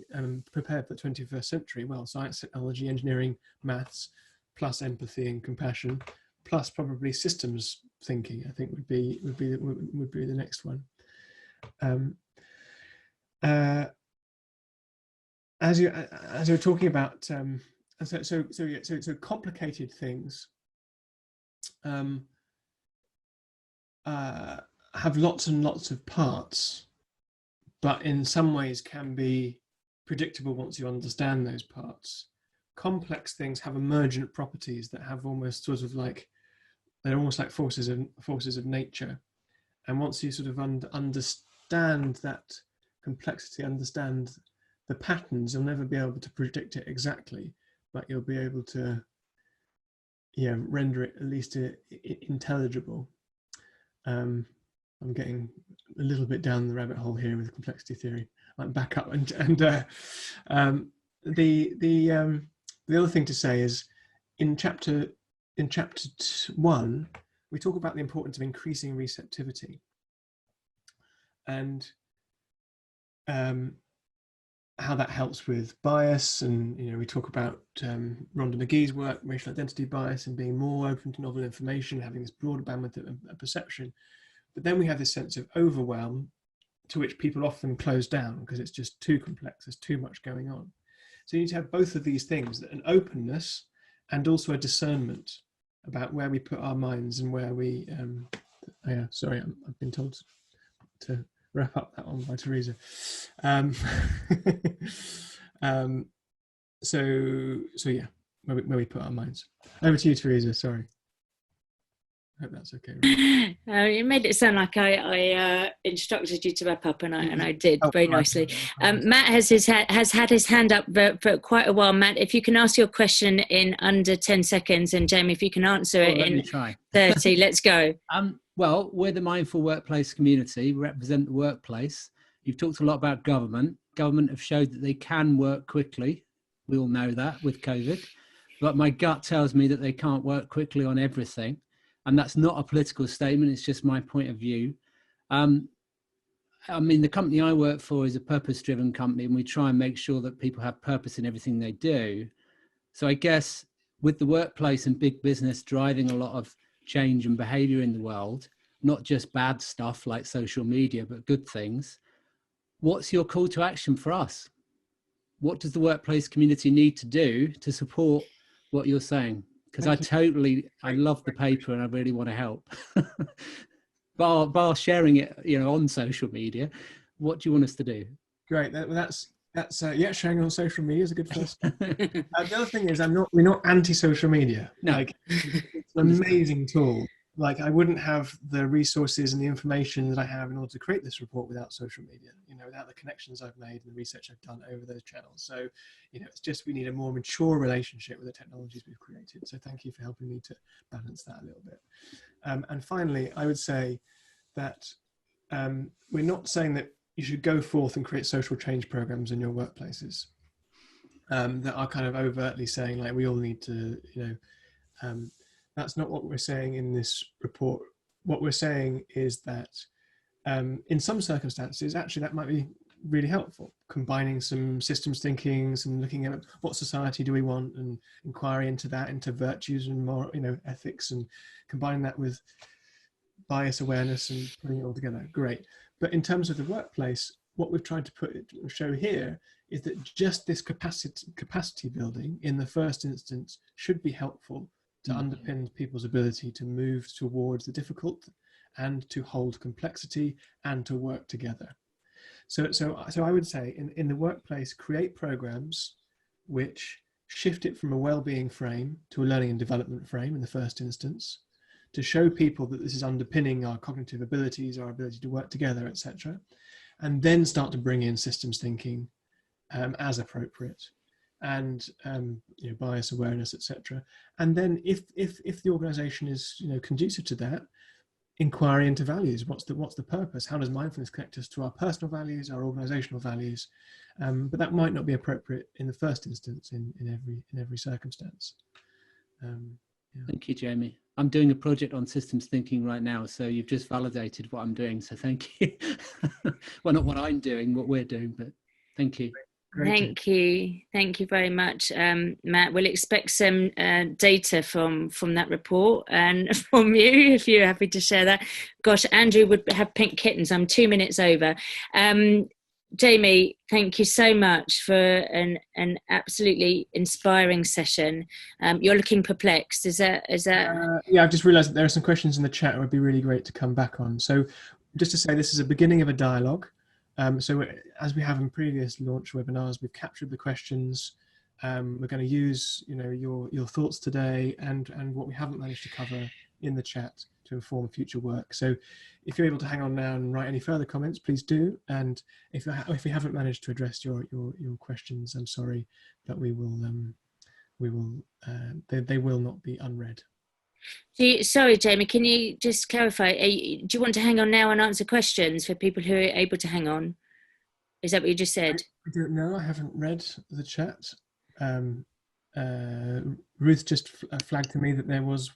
Speaker 2: prepared for the 21st century? Well, science, technology, engineering, maths, plus empathy and compassion, plus probably systems thinking, I think would be the next one. As you're talking about, so complicated things have lots and lots of parts, but in some ways can be predictable once you understand those parts. Complex things have emergent properties that have almost sort of like, they're almost like forces of nature. And once you sort of understand that complexity, understand the patterns, you'll never be able to predict it exactly, but you'll be able to, yeah, render it at least intelligible. I'm getting a little bit down the rabbit hole here with complexity theory. I'm back up, and the other thing to say is in chapter 1 we talk about the importance of increasing receptivity, and how that helps with bias. And you know, we talk about Rhonda McGee's work, racial identity bias, and being more open to novel information, having this broader bandwidth of perception. But then we have this sense of overwhelm, to which people often close down because it's just too complex, there's too much going on. So you need to have both of these things, an openness and also a discernment about where we put our minds and where we yeah, sorry, I've been told to wrap up that one by Teresa. So yeah, where we put our minds. Over to you, Teresa. Sorry. I hope that's okay. Right?
Speaker 1: You made it sound like I instructed you to wrap up, and I did very nicely. Matt has had his hand up for quite a while. Matt, if you can ask your question in under 10 seconds, and Jamie, if you can answer it in 30, let's go.
Speaker 7: Well, we're the Mindful Workplace community. We represent the workplace. You've talked a lot about government. Government have showed that they can work quickly. We all know that with COVID. But my gut tells me that they can't work quickly on everything. And that's not a political statement. It's just my point of view. I mean, the company I work for is a purpose-driven company, and we try and make sure that people have purpose in everything they do. So I guess with the workplace and big business driving a lot of change and behavior in the world, not just bad stuff like social media, but good things, what's your call to action for us? What does the workplace community need to do to support what you're saying? Because I love the paper and I really want to help. bar sharing it, on social media. What do you want us to do?
Speaker 2: Great. That's sharing on social media is a good first step. The other thing is we're not anti-social media.
Speaker 7: No.
Speaker 2: Like, it's an amazing tool. Like, I wouldn't have the resources and the information that I have in order to create this report without social media, without the connections I've made and the research I've done over those channels. So, it's just, we need a more mature relationship with the technologies we've created. So thank you for helping me to balance that a little bit. And finally, I would say that we're not saying that you should go forth and create social change programs in your workplaces that are kind of overtly saying, like, we all need to, that's not what we're saying in this report. What we're saying is that in some circumstances, actually, that might be really helpful. Combining some systems thinking, some looking at what society do we want, and inquiry into that, into virtues and more, ethics, and combining that with bias awareness and putting it all together. Great. But in terms of the workplace, what we've tried to show here is that just this capacity building in the first instance should be helpful to underpin people's ability to move towards the difficult and to hold complexity and to work together. So I would say in the workplace, create programs which shift it from a well-being frame to a learning and development frame in the first instance, to show people that this is underpinning our cognitive abilities, our ability to work together, etc. And then start to bring in systems thinking as appropriate, and bias awareness, etc. And then if the organization is conducive to that, inquiry into values. What's the purpose? How does mindfulness connect us to our personal values, our organizational values? But that might not be appropriate in the first instance in every circumstance.
Speaker 7: Thank you, Jamie. I'm doing a project on systems thinking right now, so you've just validated what I'm doing, so thank you. Well, not what I'm doing, what we're doing, but thank you.
Speaker 1: Thank you very much, Matt. We'll expect some data from that report and from you, if you're happy to share that. Gosh, Andrew would have pink kittens. I'm 2 minutes over. Jamie, thank you so much for an absolutely inspiring session. You're looking perplexed. Is that?
Speaker 2: Yeah, I've just realised that there are some questions in the chat. It would be really great to come back on. So, just to say, this is a beginning of a dialogue. So as we have in previous launch webinars, we've captured the questions. We're going to use your thoughts today and what we haven't managed to cover in the chat to inform future work. So if you're able to hang on now and write any further comments, please do. And if we haven't managed to address your questions, I'm sorry, but they will not be unread.
Speaker 1: Sorry, Jamie, can you just clarify? Do you want to hang on now and answer questions for people who are able to hang on? Is that what you just said?
Speaker 2: I don't know. I haven't read the chat. Ruth just flagged to me that there was.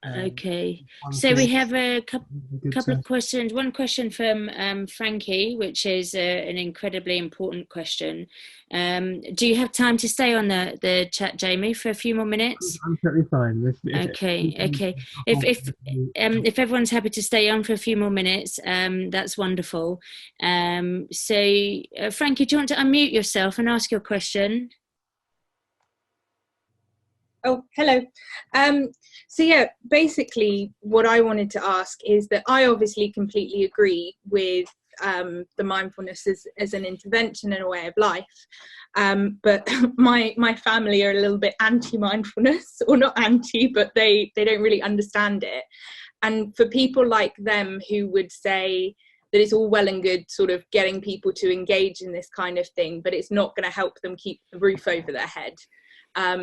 Speaker 1: Okay, so we have a couple of questions. One question from Frankie, which is an incredibly important question. Do you have time to stay on the chat, Jamie, for a few more minutes?
Speaker 2: I'm totally fine.
Speaker 1: Okay. If everyone's happy to stay on for a few more minutes, that's wonderful. So, Frankie, do you want to unmute yourself and ask your question?
Speaker 8: Oh, hello. So yeah, basically what I wanted to ask is that I obviously completely agree with the mindfulness as an intervention and a way of life. But my family are a little bit anti-mindfulness, or not anti, but they don't really understand it. And for people like them who would say that it's all well and good sort of getting people to engage in this kind of thing, but it's not going to help them keep the roof over their head.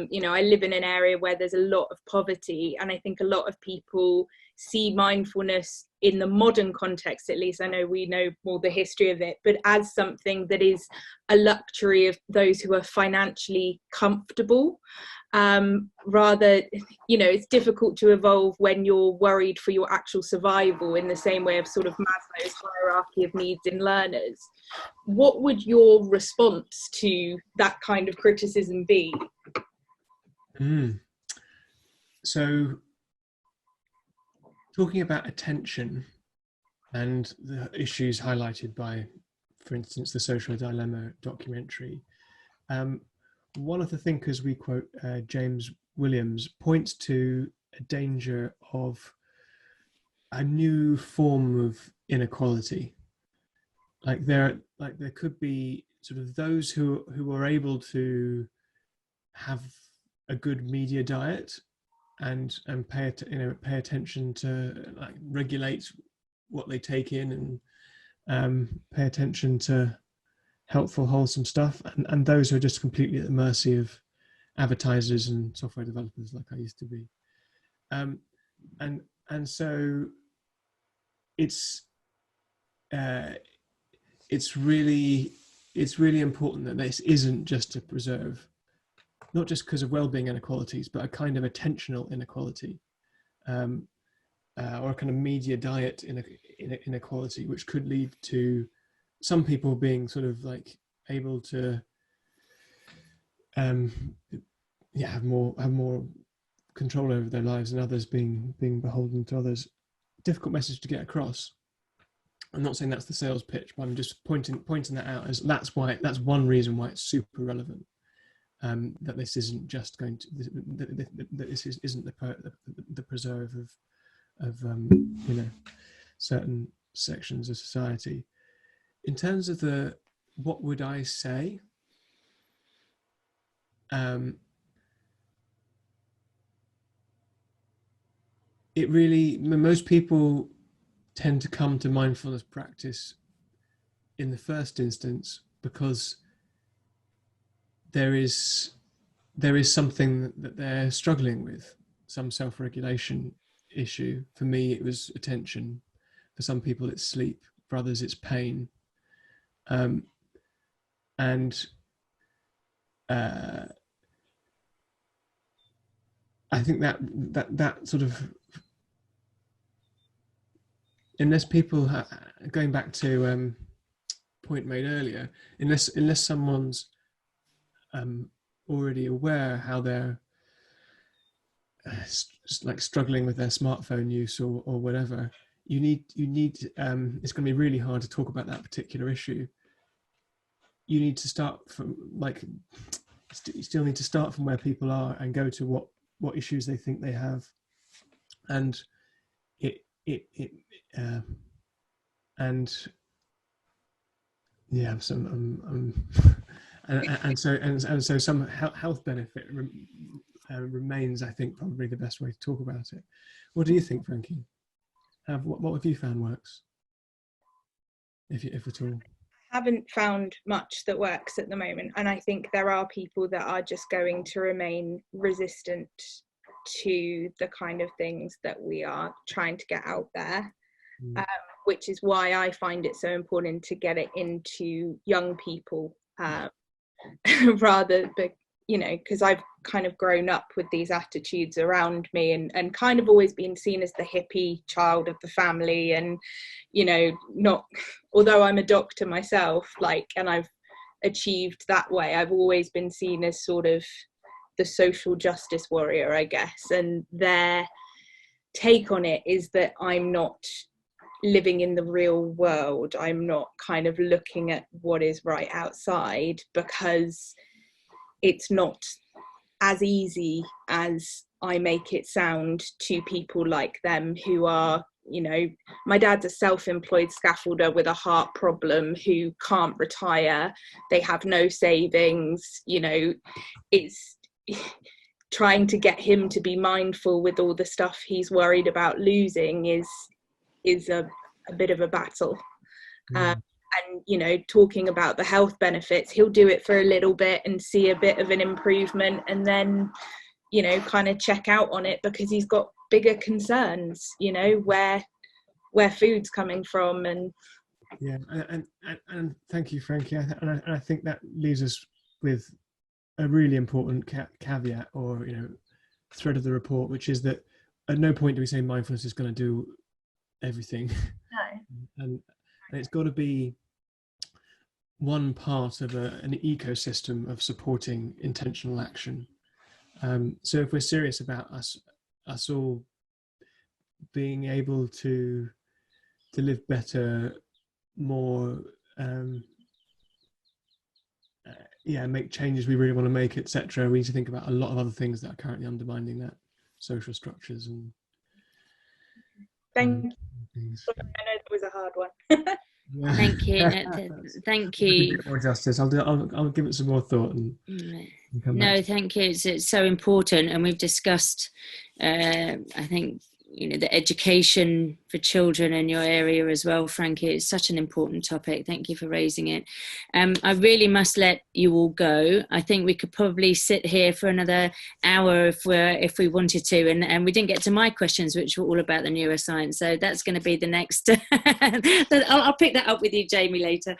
Speaker 8: You know, I live in an area where there's a lot of poverty, and I think a lot of people see mindfulness in the modern context, at least I know we know more the history of it, but as something that is a luxury of those who are financially comfortable. Rather, you know, it's difficult to evolve when you're worried for your actual survival, in the same way of sort of Maslow's hierarchy of needs in learners. What would your response to that kind of criticism be?
Speaker 2: So, talking about attention and the issues highlighted by, for instance, the Social Dilemma documentary, one of the thinkers we quote, James Williams, points to a danger of a new form of inequality. Like there could be sort of those who are able to have a good media diet and pay attention to, like, regulate what they take in, and pay attention to helpful, wholesome stuff, and those who are just completely at the mercy of advertisers and software developers, like I used to be. And so it's really important that this isn't just to preserve, not just because of well-being inequalities, but a kind of attentional inequality, or a kind of media diet inequality, which could lead to some people being sort of like able to have more control over their lives, and others being beholden to others. Difficult message to get across. I'm not saying that's the sales pitch, but I'm just pointing that out as that's one reason why it's super relevant. That this isn't just going to that this isn't the preserve of you know, certain sections of society. In terms of what would I say? It really, most people tend to come to mindfulness practice in the first instance because there is something that they're struggling with, some self-regulation issue. For me, it was attention. For some people, it's sleep. For others, it's pain. And I think that sort of, unless people, going back to point made earlier, unless someone's already aware how they're like struggling with their smartphone use or whatever, you need it's going to be really hard to talk about that particular issue. You need to start from, like, you still need to start from where people are and go to what issues they think they have, and and yeah, so some health benefit remains, I think, probably the best way to talk about it. What do you think, Frankie? What have you found works, if at all?
Speaker 8: Haven't found much that works at the moment, and I think there are people that are just going to remain resistant to the kind of things that we are trying to get out there, which is why I find it so important to get it into young people, rather, but you know, because I've kind of grown up with these attitudes around me, and kind of always been seen as the hippie child of the family, and you know, not, although I'm a doctor myself, like, and I've achieved that way, I've always been seen as sort of the social justice warrior, I guess, and their take on it is that I'm not living in the real world, I'm not kind of looking at what is right outside, because it's not as easy as I make it sound to people like them who are you know, my dad's a self-employed scaffolder with a heart problem who can't retire. They have no savings. You know, it's trying to get him to be mindful with all the stuff he's worried about losing is a bit of a battle. And, you know, talking about the health benefits, he'll do it for a little bit and see a bit of an improvement, and then, you know, kind of check out on it because he's got bigger concerns, you know, where food's coming from. And
Speaker 2: yeah, and thank you, Frankie. And I think that leaves us with a really important caveat, or, you know, thread of the report, which is that at no point do we say mindfulness is going to do everything.
Speaker 8: No.
Speaker 2: And it's got to be one part of an ecosystem of supporting intentional action. So if we're serious about us all being able to live better, more, make changes we really want to make, etc., we need to think about a lot of other things that are currently undermining that: social structures and
Speaker 8: thank you.
Speaker 2: Things.
Speaker 8: I know that was a hard one.
Speaker 1: Thank you. Thank you.
Speaker 2: More justice. I'll give it some more thought and come back.
Speaker 1: No, thank you. It's so important, and we've discussed, I think, you know, the education for children in your area as well, Frankie. It's such an important topic. Thank you for raising it. I really must let you all go. I think we could probably sit here for another hour if we wanted to, and we didn't get to my questions, which were all about the neuroscience. So that's going to be the next. I'll pick that up with you, Jamie, later.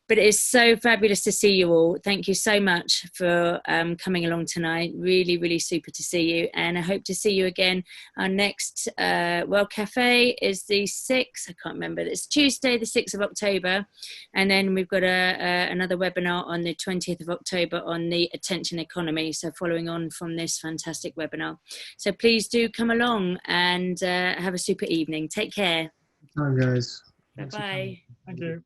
Speaker 1: But it's so fabulous to see you all. Thank you so much for coming along tonight. Really, really super to see you. And I hope to see you again. Our next World Cafe is the 6th. I can't remember. It's Tuesday, the 6th of October. And then we've got another webinar on the 20th of October on the attention economy. So following on from this fantastic webinar. So please do come along and have a super evening. Take care.
Speaker 2: Bye, guys.
Speaker 1: Bye-bye.
Speaker 6: Thank you.